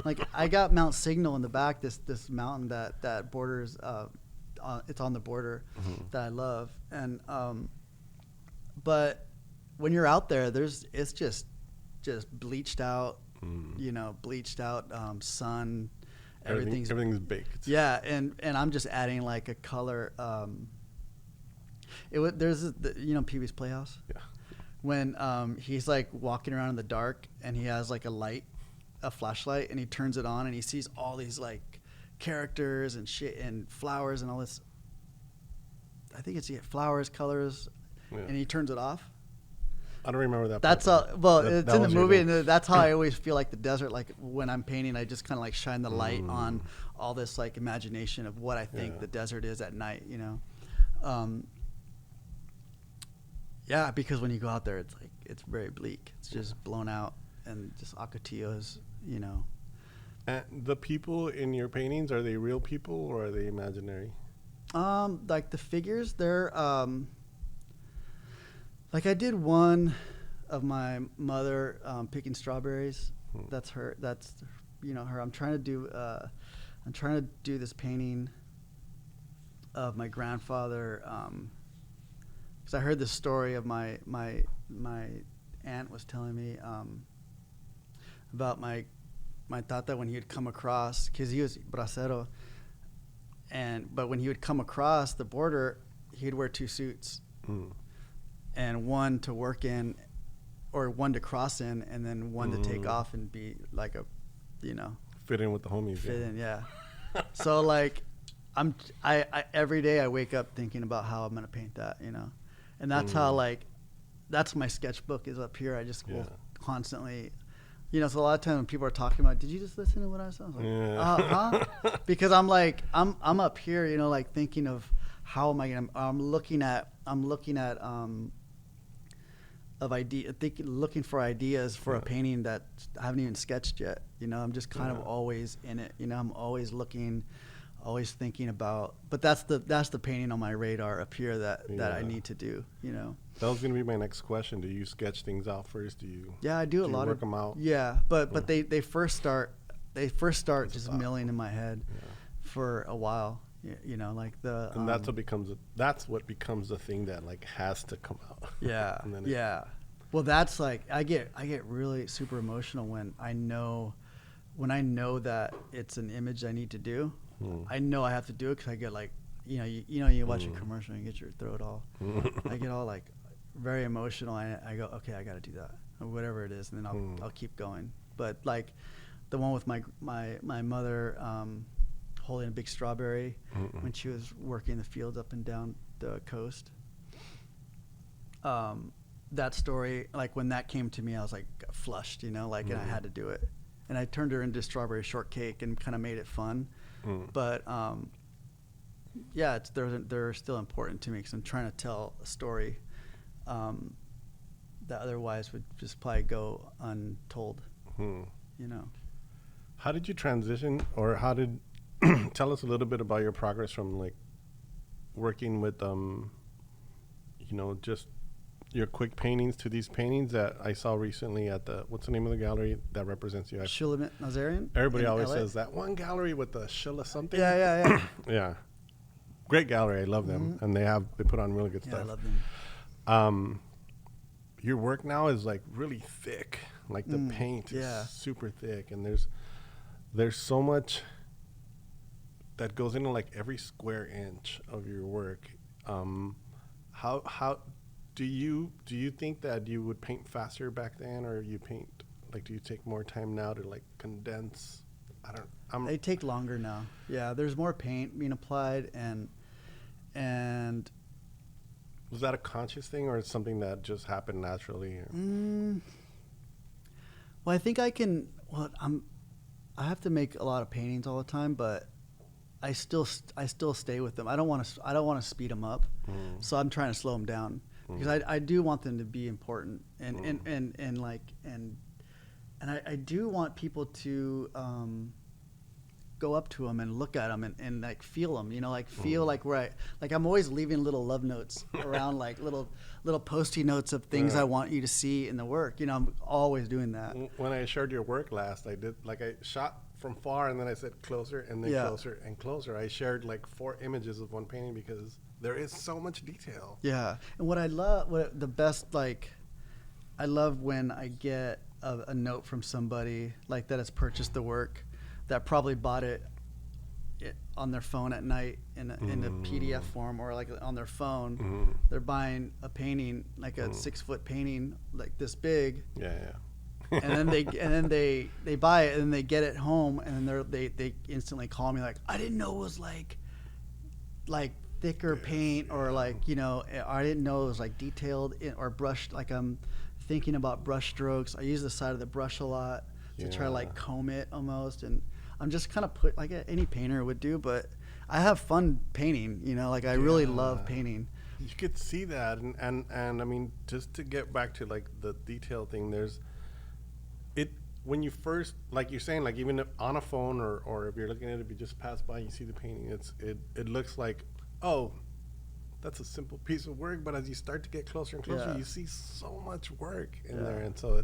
Like, I got Mount Signal in the back, this mountain that borders, it's on the border that I love, and but when you're out there, it's just bleached out, you know, sun, everything's baked. Yeah, and I'm just adding like a color. There's you know, Pee-wee's Playhouse. Yeah. When he's like walking around in the dark and he has like a flashlight, and he turns it on and he sees all these like characters and shit and flowers and all this. I think it's flowers, colors, and he turns it off. I don't remember that. That's all. Well, it's in the movie, and that's how I always feel like the desert. Like when I'm painting, I just kind of like shine the light on all this like imagination of what I think the desert is at night. You know. Yeah, because when you go out there, it's like it's very bleak. It's just blown out and just ocotillos, you know. And the people in your paintings, are they real people or are they imaginary? Like the figures, they're like I did one of my mother picking strawberries. That's her. That's, you know, her. I'm trying to do this painting of my grandfather. Because I heard this story of my aunt was telling me about my tata when he would come across, because he was bracero, but when he would come across the border, he'd wear two suits, and one to work in, or one to cross in, and then one to take off and be like a, you know, fit in with the homies. Fit in, yeah. So like, I every day I wake up thinking about how I'm gonna paint that, you know. And that's how, like, that's my sketchbook is up here. I just will constantly, you know, so a lot of times when people are talking about, did you just listen to what I was saying? I was like, because I'm like, I'm up here, you know, like thinking of how am I going to, I'm looking at looking for ideas for a painting that I haven't even sketched yet. You know, I'm just kind of always in it. You know, I'm always looking, always thinking about, but that's the painting on my radar up here that I need to do, you know. That was going to be my next question. Do you sketch things out first? Do you? Yeah, I do a lot work them out? Yeah, but they first start just milling in my head for a while, you know, like the. And that's what becomes the thing that like has to come out. Yeah, and then Well, that's like I get really super emotional when I know that it's an image I need to do. I know I have to do it because I get like you watch a commercial and you get your throat all, I get all like very emotional. I go, okay, I got to do that or whatever it is. And then I'll keep going. But like the one with my mother, holding a big strawberry when she was working the fields up and down the coast. That story, like when that came to me, I was like flushed, and I had to do it. And I turned her into strawberry shortcake and kind of made it fun. But yeah, they're still important to me because I'm trying to tell a story that otherwise would just probably go untold. How did you transition, or how did tell us a little bit about your progress from like working with just your quick paintings to these paintings that I saw recently at what's the name of the gallery that represents you? Shulamit Nazarian. Everybody always says that one gallery with the Shilla something. Yeah. Yeah. Great gallery. I love them. And they put on really good stuff. I love them. Your work now is like really thick. Like the paint is super thick, and there's so much that goes into like every square inch of your work. How do you think that you would paint faster back then, or do you take more time now to like condense? They take longer now. Yeah, there's more paint being applied, and was that a conscious thing, or something that just happened naturally? Well, I think I can. Well, I have to make a lot of paintings all the time, but I still stay with them. I don't want to speed them up, so I'm trying to slow them down because I do want them to be important, and I do want people to go up to them and look at them and like feel them, feel like I'm always leaving little love notes around, like little Post-it notes of things I want you to see in the work. I'm always doing that. When I shared your work last, I did I shot from far and then I said closer and then closer and closer. I shared like 4 images of one painting because there is so much detail. Yeah, and I love when I get a note from somebody like that has purchased the work, that probably bought it on their phone at night in a PDF form, or like on their phone. They're buying a painting, like a 6-foot painting, like this big. And then they buy it, and then they get it home, and then they instantly call me like, I didn't know it was like thicker paint, or like I didn't know it was like detailed or brushed. Like I'm thinking about brush strokes. I use the side of the brush a lot to try to like comb it almost, and I'm just kind of put like any painter would do, but I have fun painting, I really love painting. You could see that, and I mean, just to get back to like the detail thing, when you first, like you're saying, like even on a phone or if you're looking at it, if you just pass by, you see the painting, it looks like, oh, that's a simple piece of work, but as you start to get closer and closer, you see so much work in there, and so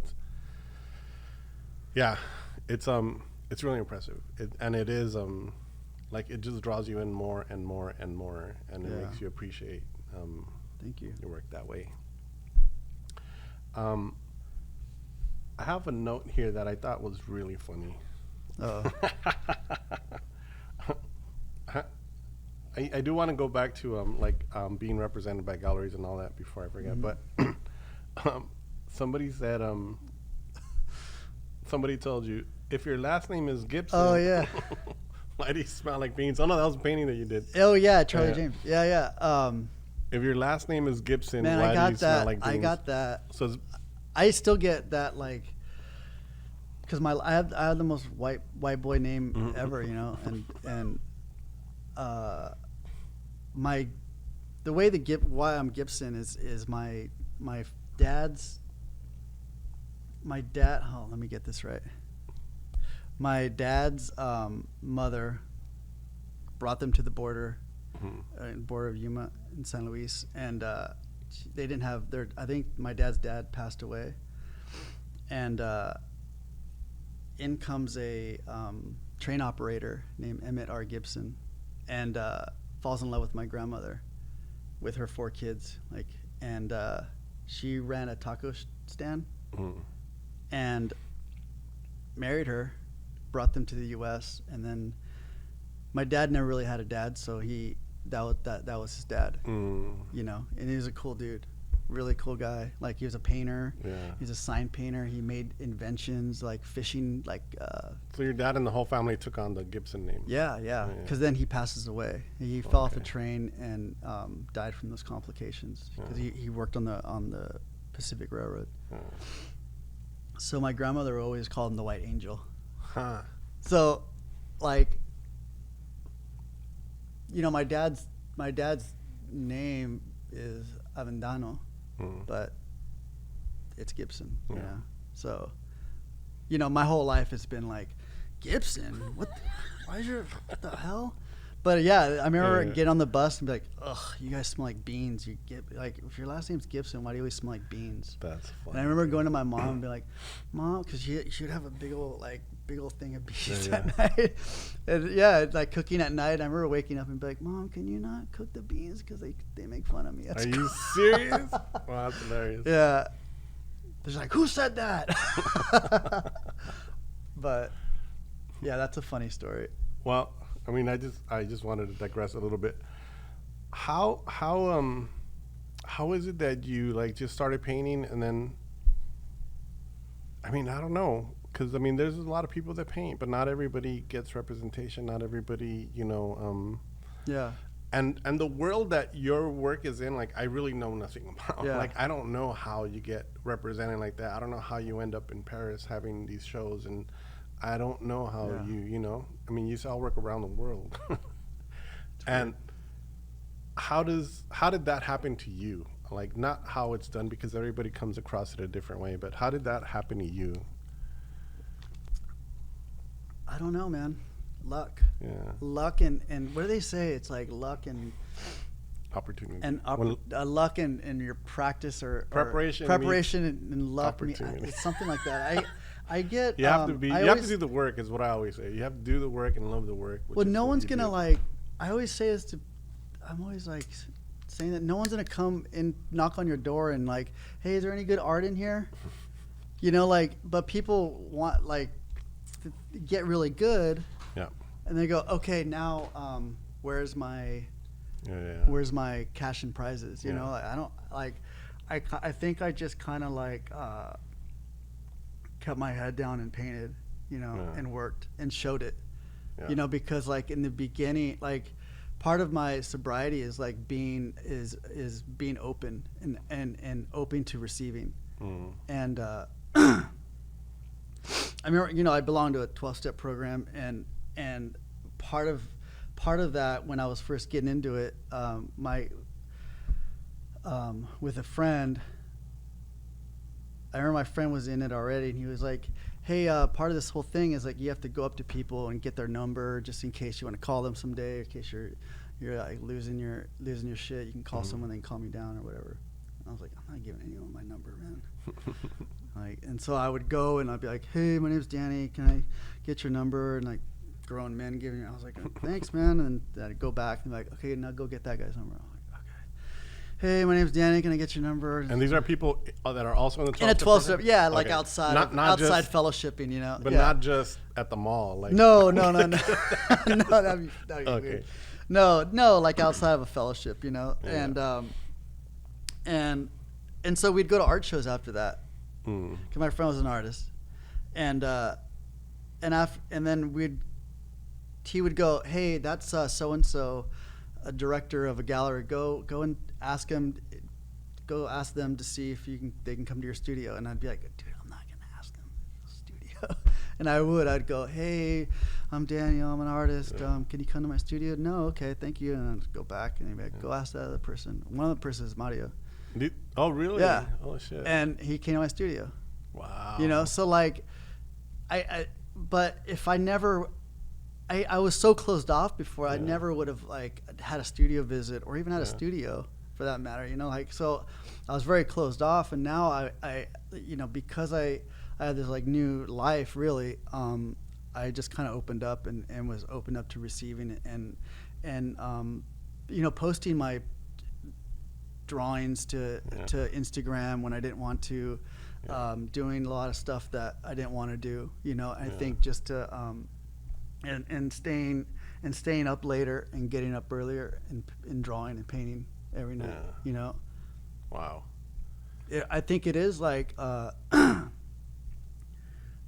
it's really impressive, and it is like it just draws you in more and more and more, and it makes you appreciate thank you your work that way. I have a note here that I thought was really funny. I do want to go back to being represented by galleries and all that before I forget. But somebody said somebody told you, if your last name is Gibson, why do you smell like beans? Oh no, that was a painting that you did. Oh yeah, Charlie James. If your last name is Gibson, man, why do you smell like beans? I got that. So I still get that, like, because I have the most white boy name ever, and the way why I'm Gibson is my dad's. Oh, let me get this right. My dad's mother brought them to the border of Yuma in San Luis, and they didn't have I think my dad's dad passed away, and in comes a train operator named Emmett R. Gibson, and falls in love with my grandmother, with her 4 kids, and she ran a taco stand, and married her, brought them to the U.S., and then my dad never really had a dad, so that was his dad. You know, and he was a cool dude, really cool guy. Like he was a painter. Yeah. He's a sign painter. He made inventions like fishing, like. So your dad and the whole family took on the Gibson name. Yeah. Because then he passes away. He fell off a train and died from those complications because he worked on the Pacific Railroad. So my grandmother always called him the White Angel. Huh. So, like, you know, my dad's name is Avendano, but it's Gibson. Yeah. So, you know, my whole life it's been like, Gibson? What the hell? But yeah, I remember getting on the bus and be like, ugh, you guys smell like beans. You get like, if your last name's Gibson, why do you always smell like beans? That's funny. And I remember going to my mom and be like, Mom, because she would have a big old thing of beans at night. And like cooking at night. I remember waking up and be like, Mom, can you not cook the beans because they make fun of me? Are you serious? Wow, that's hilarious. Yeah. They're like, who said that? But yeah, that's a funny story. Well, I mean, I just wanted to digress a little bit. How is it that you like just started painting and then? I mean, I don't know, because I mean, there's a lot of people that paint, but not everybody gets representation. Not everybody, you know. Yeah. And the world that your work is in, like, I really know nothing about. Yeah. Like, I don't know how you get represented like that. I don't know how you end up in Paris having these shows, and I don't know how you know. I mean, you all work around the world. And how did that happen to you? Like, not how it's done, because everybody comes across it a different way, but how did that happen to you? I don't know, man. Luck. Yeah. Luck and what do they say? It's like luck and opportunity. And luck and your practice or preparation and luck. It's something like that. I get. You have to be. You have to do the work, is what I always say. You have to do the work and love the work. Well, no one's gonna like. I always say this to. I'm always like saying that no one's gonna come and knock on your door and like, hey, is there any good art in here? You know, like, but people want like to get really good. Yeah. And they go, okay, now where's my cash and prizes? You know, like, I don't like. I think I just kind of like. Kept my head down and painted, you know, and worked and showed it, you know, because like in the beginning, like part of my sobriety is like being open and open to receiving. And I remember, you know, I belonged to a 12-step program, and part of that when I was first getting into it, with a friend. I remember my friend was in it already, and he was like, hey, part of this whole thing is like you have to go up to people and get their number just in case you want to call them someday, in case you're like losing your shit. You can call someone, they can calm you down or whatever. And I was like, I'm not giving anyone my number, man. Like, and so I would go and I'd be like, hey, my name's Danny. Can I get your number? And like grown men giving me, I was like, thanks, man. And then I'd go back and be like, okay, now go get that guy's number. Hey, my name's Danny. Can I get your number? And these are people that are also in the 12-step in a 12-step, yeah, like okay. outside, not outside just, fellowshipping, you know. But not just at the mall, like. No, no, that'd be okay. Weird. No, like outside of a fellowship, you know. Yeah. And so we'd go to art shows after that. Because my friend was an artist, and then he would go, hey, that's so and so, a director of a gallery. Go and ask them to see if they can come to your studio. And I'd be like, dude, I'm not gonna ask them to the studio. And I'd go, hey, I'm Daniel, I'm an artist. Can you come to my studio? No, okay, thank you. And I'd go back and I'd be like, go ask that other person. One of the persons is Mario. Oh, really? Yeah. Oh, shit. And he came to my studio. Wow. You know, so like, but if I never. I was so closed off before. I never would have like had a studio visit or even had a studio for that matter. You know, like, so I was very closed off, and now I you know, because I had this like new life really, I just kind of opened up and was opened up to receiving and you know, posting my drawings to Instagram when I didn't want to, doing a lot of stuff that I didn't want to do. You know, I think just to and staying and staying up later and getting up earlier and drawing and painting every night. You know. Wow. I think it is like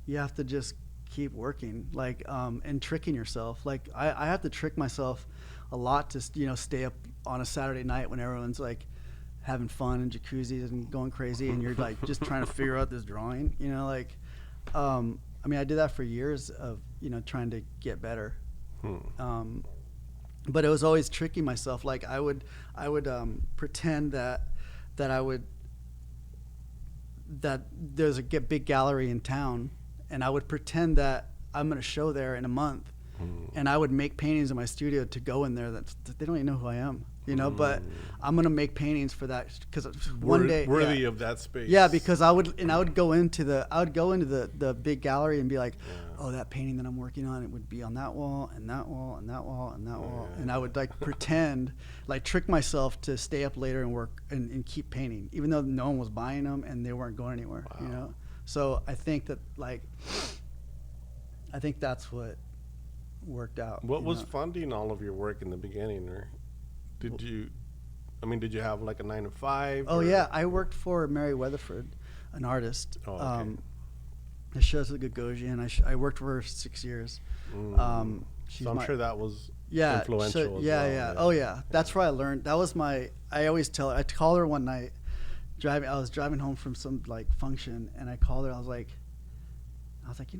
you have to just keep working, like and tricking yourself. Like I have to trick myself a lot to stay up on a Saturday night when everyone's like having fun in jacuzzis and going crazy, and you're like just trying to figure out this drawing. You know, like I mean, I did that for years of trying to get better. But it was always tricking myself. Like I would pretend that there's a big gallery in town, and I would pretend that I'm going to show there in a month, and I would make paintings in my studio to go in there that they don't even know who I am, but I'm going to make paintings for that because one day worthy of that space. Yeah, because I would go into the big gallery and be like, oh, that painting that I'm working on, it would be on that wall and that wall and that wall and that wall, and I would like pretend, like trick myself to stay up later and work and keep painting, even though no one was buying them and they weren't going anywhere. Wow. So I think that's what worked out. What was funding all of your work in the beginning, or did you have like a 9-to-5? Oh, yeah. I worked for Mary Weatherford, an artist. Oh, okay. She shows at Gagosian. I worked for her 6 years. So I'm sure that was influential. Yeah. Oh, yeah. That's where I learned. That was I always tell her. I called her one night. I was driving home from some like function, and I called her. I was like,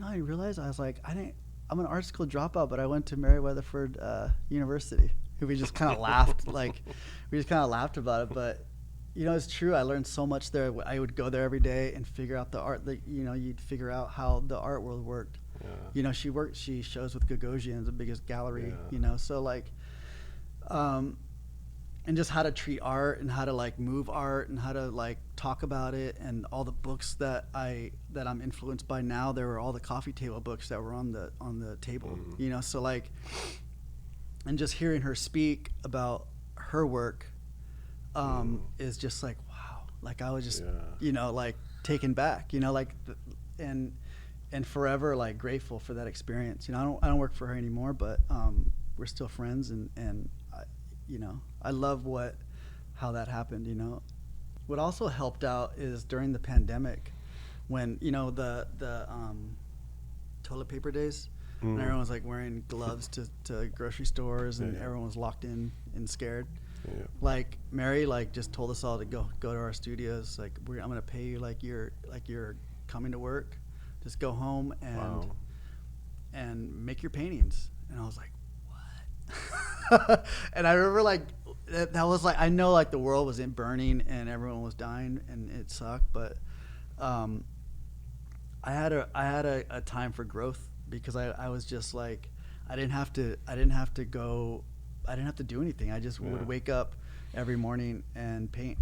I realized I'm an art school dropout, but I went to Mary Weatherford University. We just kind of laughed, about it. But it's true. I learned so much there. I would go there every day and figure out the art. You'd figure out how the art world worked. Yeah. She shows with Gagosian, the biggest gallery. Yeah. So like, and just how to treat art and how to like move art and how to like talk about it, and all the books that I'm influenced by now. There were all the coffee table books that were on the table. So like, and just hearing her speak about her work is just like, wow. Like I was just like taken back. And forever like grateful for that experience. I don't work for her anymore, but we're still friends, and I love how that happened. What also helped out is during the pandemic, when the toilet paper days, and everyone was like wearing gloves to grocery stores, and everyone was locked in and scared. Yeah. Like Mary just told us all to go to our studios. Like I'm gonna pay you like you're coming to work. Just go home and make your paintings. And I was like, what? And I remember that was like, I know like the world was burning and everyone was dying and it sucked, but I had a time for growth, because I was just like, I didn't have to do anything. I just would wake up every morning and paint.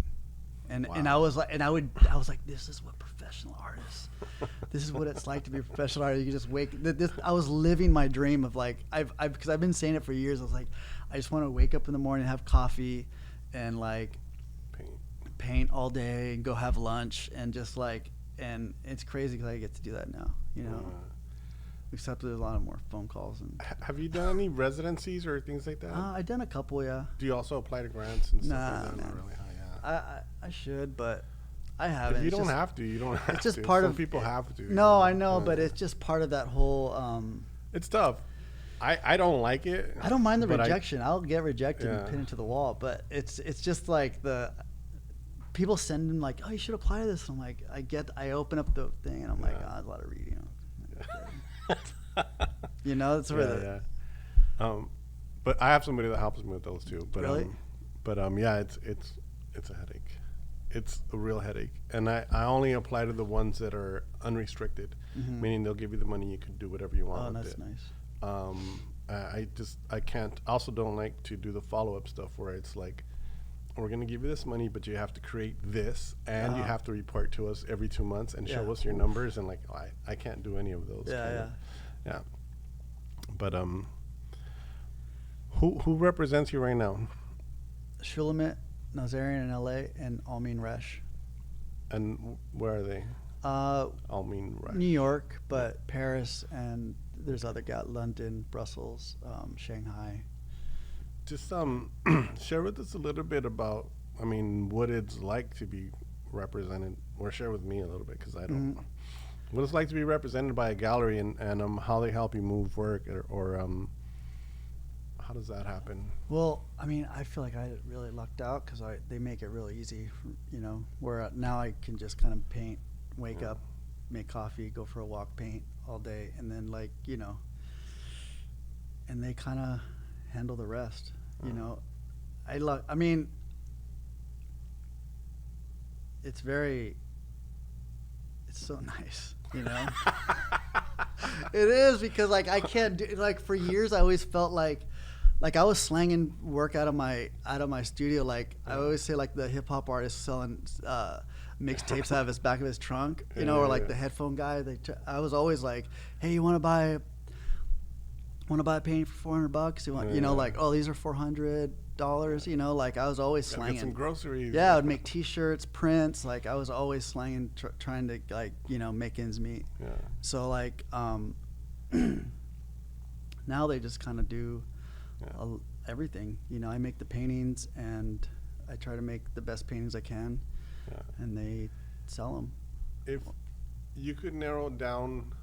And I was like, this is what professional artists. This is what it's like to be a professional artist. You can just I was living my dream of like, because I've been saying it for years. I was like, I just want to wake up in the morning, have coffee, and like paint all day, and go have lunch, and just like, and it's crazy because I get to do that now. Except there's a lot of more phone calls. And have you done any residencies or things like that? I've done a couple, yeah. Do you also apply to grants and stuff like that? Man. Not really, huh? I should, but I haven't. If you don't have to. You don't have to. It's just part of. Some people have to. No, I know, but it's just part of that whole. It's tough. I don't like it. I don't mind the rejection. I'll get rejected and pin it to the wall, but it's just like the people send in like, oh, you should apply to this. And I'm like, I open up the thing and I'm like, there's a lot of reading. It's where but I have somebody that helps me with those too. But really? It's a headache. It's a real headache. And I only apply to the ones that are unrestricted, meaning they'll give you the money, you can do whatever you want with it. Oh, that's nice. I can't. I also don't like to do the follow-up stuff where it's like, we're going to give you this money, but you have to create this, and you have to report to us every 2 months and show us your numbers. And like, I can't do any of those. Yeah. But who represents you right now? Shulamit, Nazarian in LA, and Almin Resh. And where are they? Almin Resh. New York, but Paris and there's other London, Brussels, Shanghai. Just share with us a little bit about, I mean, what it's like to be represented, or share with me a little bit, because I don't know. What it's like to be represented by a gallery, and how they help you move work, or how does that happen? Well, I mean, I feel like I really lucked out because they make it real easy, where now I can just kind of paint, wake up, make coffee, go for a walk, paint all day, and then and they kind of handle the rest. I mean, it's so nice, It is, because I can't do, for years I always felt like I was slanging work out of my studio. I always say, the hip hop artist selling mixtapes out of his back of his trunk, or the headphone guy. I was always like, hey, you want to buy a painting for $400? You want, oh, these are $400. I was always slanging. Get some groceries. Yeah, I would make T-shirts, prints. I was always slanging, trying to make ends meet. Yeah. So now they just kind of do everything. I make the paintings, and I try to make the best paintings I can, and they sell them. If you could narrow down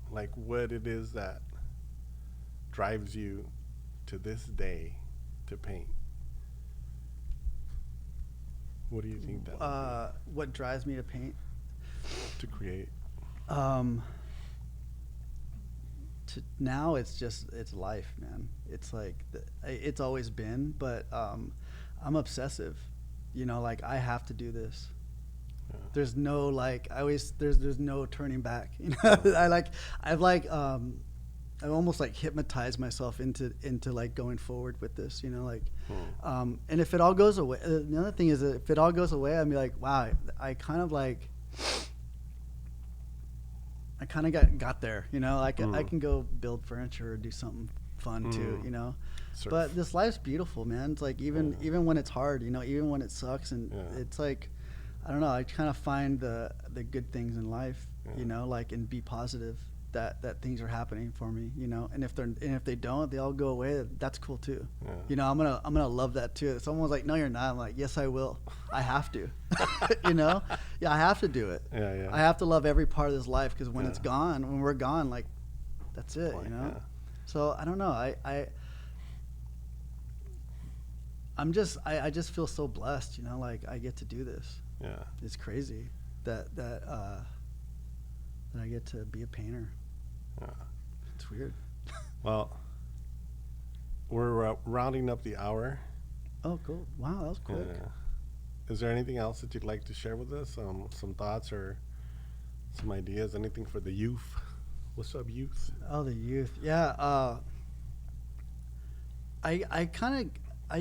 what it is that drives you to this day to paint, what do you think that what drives me to paint? To create? Now it's life, man. It's it's always been, but I'm obsessive. I have to do this. Yeah. There's no there's no turning back. I've almost hypnotized myself into going forward with this. And if it all goes away, the other thing is that if it all goes away, I'd be like, wow, I kind of got there, I can go build furniture or do something fun too, Surf. But this life's beautiful, man. It's even when it's hard, even when it sucks, and it's I don't know, I kind of find the good things in life, and be positive that things are happening for me, and if they don't, they all go away. That's cool too. Yeah. I'm gonna love that too. Someone's like, no, you're not. I'm like, yes, I will. I have to. Yeah, I have to do it. Yeah. I have to love every part of this life, because when it's gone, when we're gone, that's it. Yeah. So I don't know. I just feel so blessed. I get to do this. Yeah. It's crazy that I get to be a painter. Yeah. It's weird. Well, we're rounding up the hour. Oh, cool. Wow, that was quick. Is there anything else that you'd like to share with us? Some thoughts or some ideas? Anything for the youth? What's up, youth? Oh, the youth. Yeah. I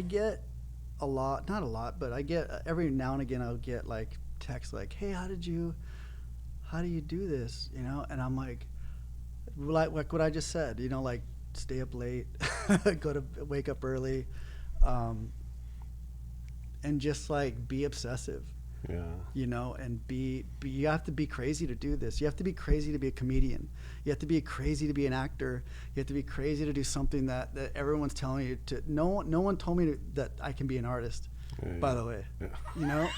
get a lot, not a lot, but I get every now and again I'll get texts hey, how do you do this? And I'm like what I just said, stay up late, wake up early, and just be obsessive. Yeah. And you have to be crazy to do this. You have to be crazy to be a comedian. You have to be crazy to be an actor. You have to be crazy to do something that everyone's telling you to. No one told me that I can be an artist, by the way. Yeah.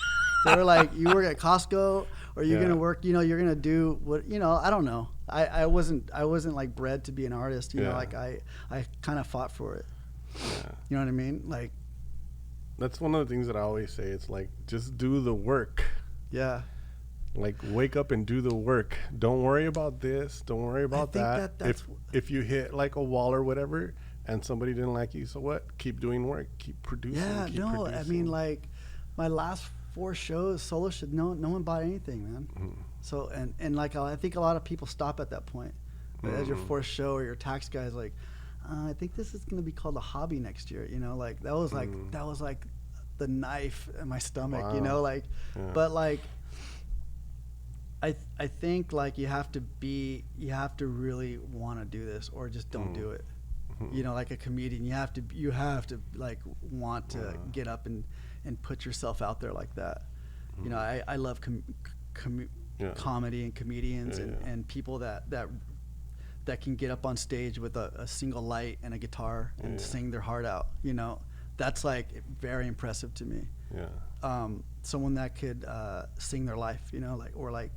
They were like, you work at Costco, or you're gonna work, you're gonna do what, I don't know. I wasn't bred to be an artist, I kind of fought for it. Yeah. You know what I mean? That's one of the things that I always say. It's just do the work. Yeah. Wake up and do the work. Don't worry about this. Don't worry about that. If you hit a wall or whatever, and somebody didn't like you, so what? Keep doing work. Keep producing. Yeah. Producing. I mean, my last 4 shows, solo shows, no one bought anything, man. Mm-hmm. So and I think a lot of people stop at that point. As your 4th show, or your tax guy's I think this is going to be called a hobby next year. That was the knife in my stomach. Wow. But I think you have to really want to do this, or just don't do it. Like a comedian, you have to want to get up and put yourself out there like that. I love comedy and comedians and people that that can get up on stage with a single light and a guitar and sing their heart out. You know, that's like very impressive to me. Yeah. Someone that could sing their life, you know, like, or like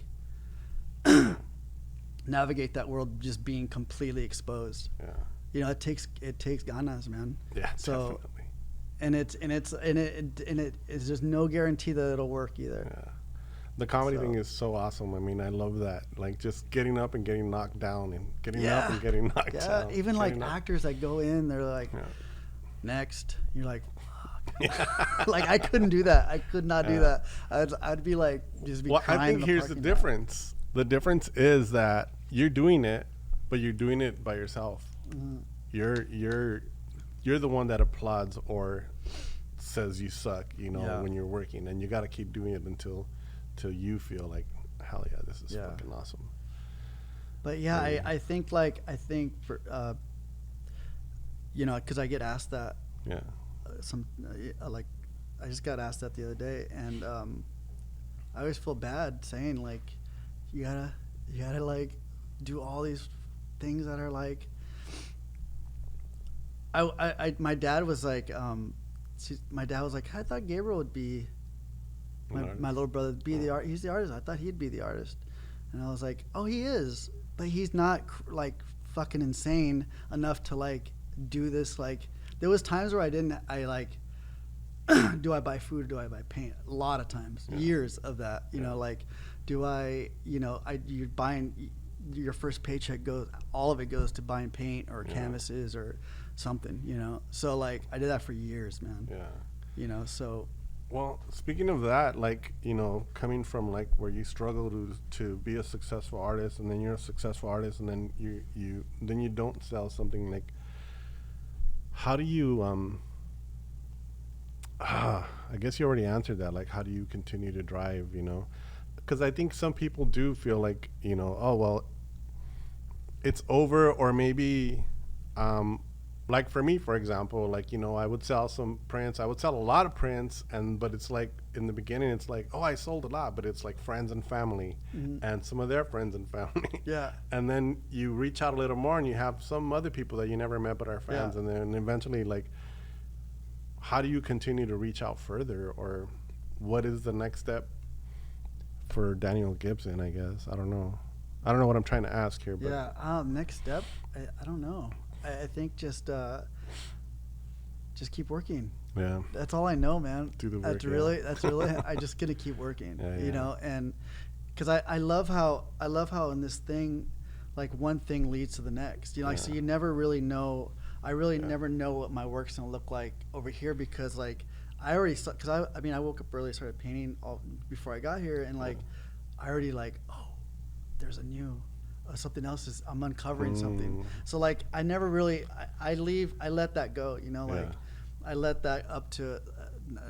navigate that world just being completely exposed. Yeah. You know, it takes ganas, man. Yeah, so, definitely. And it's just no guarantee that it'll work either. Yeah. The comedy thing is so awesome. I mean, I love that. Like just getting up and getting knocked down and getting up and getting knocked down. Even like actors that go in, they're like, next. You're like, like I couldn't do that. I could not do that. I'd be like, just be crying. I think here's the difference. The difference is that you're doing it, but you're doing it by yourself. Mm-hmm. You're the one that applauds or says you suck, you know, when you're working, and you got to keep doing it until you feel like, hell yeah, this is fucking awesome. But I think for you know, because I get asked that. Yeah. Like I just got asked that the other day, and I always feel bad saying like you gotta like do all these things that are like my dad was like I thought Gabriel would be my little brother be he's the artist. I thought he'd be the artist, and I was like, oh, he is, but he's not like fucking insane enough to like do this. Like there was times where I like do I buy food or do I buy paint? A lot of times, years of that, you know, like do I, you know, you're buying your first paycheck all of it goes to buying paint or canvases or something, you know. So like I did that for years, man. Yeah. You know, so. Well, speaking of that, like, you know, coming from like where you struggle to be a successful artist, and then you're a successful artist, and then you don't sell something, like, how do you I guess you already answered that. Like, how do you continue to drive, you know? Because I think some people do feel like, you know, oh, well, it's over, or maybe like for me, for example, like, you know, I would sell some prints. I would sell a lot of prints, but it's like in the beginning, it's like, oh, I sold a lot, but it's like friends and family and some of their friends and family. Yeah. And then you reach out a little more and you have some other people that you never met but are fans. And then eventually, like, how do you continue to reach out further, or what is the next step for Daniel Gibson, I guess? I don't know what I'm trying to ask here. But next step, I don't know. I think just keep working. Yeah, that's all I know, man. Do the work. That's really. I just gonna keep working. You know, and because I love how in this thing, like one thing leads to the next. You know, like so you never really know. I really never know what my work's gonna look like over here, because like I already because I woke up early, started painting before I got here, and like I already like, oh, there's a new. Something else is I'm uncovering something. So like I never really I let that go, you know, like I let that up to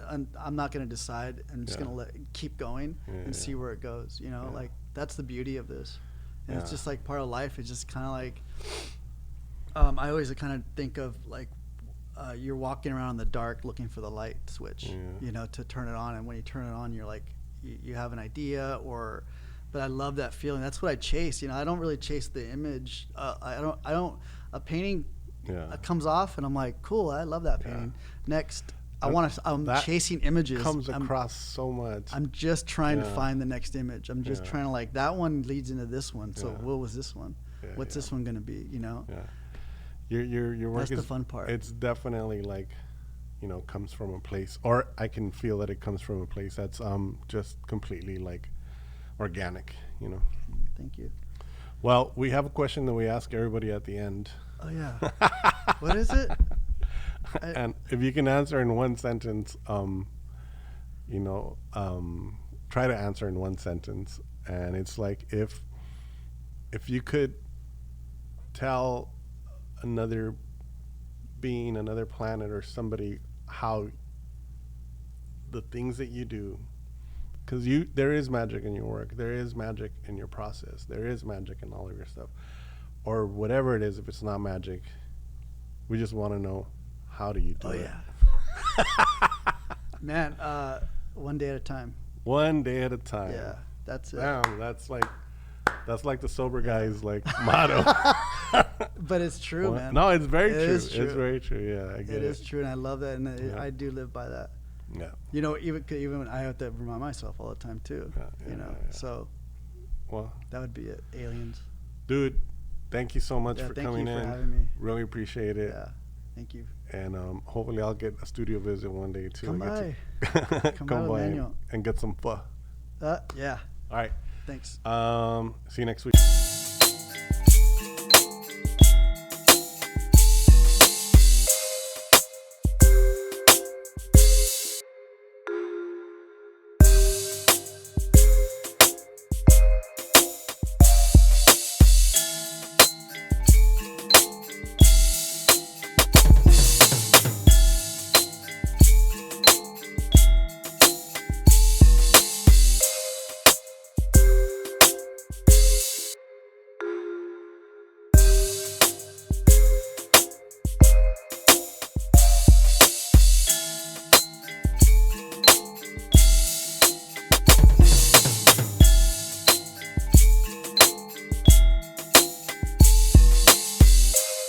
I'm not going to decide. I'm just going to keep going and see where it goes, you know. Like that's the beauty of this, and it's just like part of life. It's just kind of like I always kind of think of like you're walking around in the dark looking for the light switch, you know, to turn it on, and when you turn it on, you're like you have an idea or. But I love that feeling. That's what I chase. You know, I don't really chase the image. I don't. A painting comes off, and I'm like, cool. I love that painting. Next, I'm chasing images. Comes across so much. I'm just trying to find the next image. I'm just trying to like that one leads into this one. So what was this one? What's this one gonna be? You know. Yeah. Your work is the fun part. It's definitely like, you know, comes from a place, or I can feel that it comes from a place that's just completely like. Organic, you know. Thank you. Well, we have a question that we ask everybody at the end. Oh yeah. What is it? And if you can answer in one sentence, you know, try to answer in one sentence. And it's like if you could tell another being, another planet, or somebody how the things that you do. Because there is magic in your work. There is magic in your process. There is magic in all of your stuff. Or whatever it is, if it's not magic, we just want to know, how do you do it? Oh, yeah. Man, one day at a time. One day at a time. Yeah, that's it. Damn, that's like the sober guy's like motto. But it's true, man. No, it's very It true. is true. It's very true. Yeah, I get it. It is true, and I love that, and I do live by that. Yeah. You know, even when I have to remind myself all the time too. Yeah, you know, so. Well, that would be it. Aliens. Dude, thank you so much for coming in. Thank you for having me. Really appreciate it. Yeah, thank you. And hopefully I'll get a studio visit one day too. Come by. Come by and get some pho. Yeah. All right. Thanks. See you next week.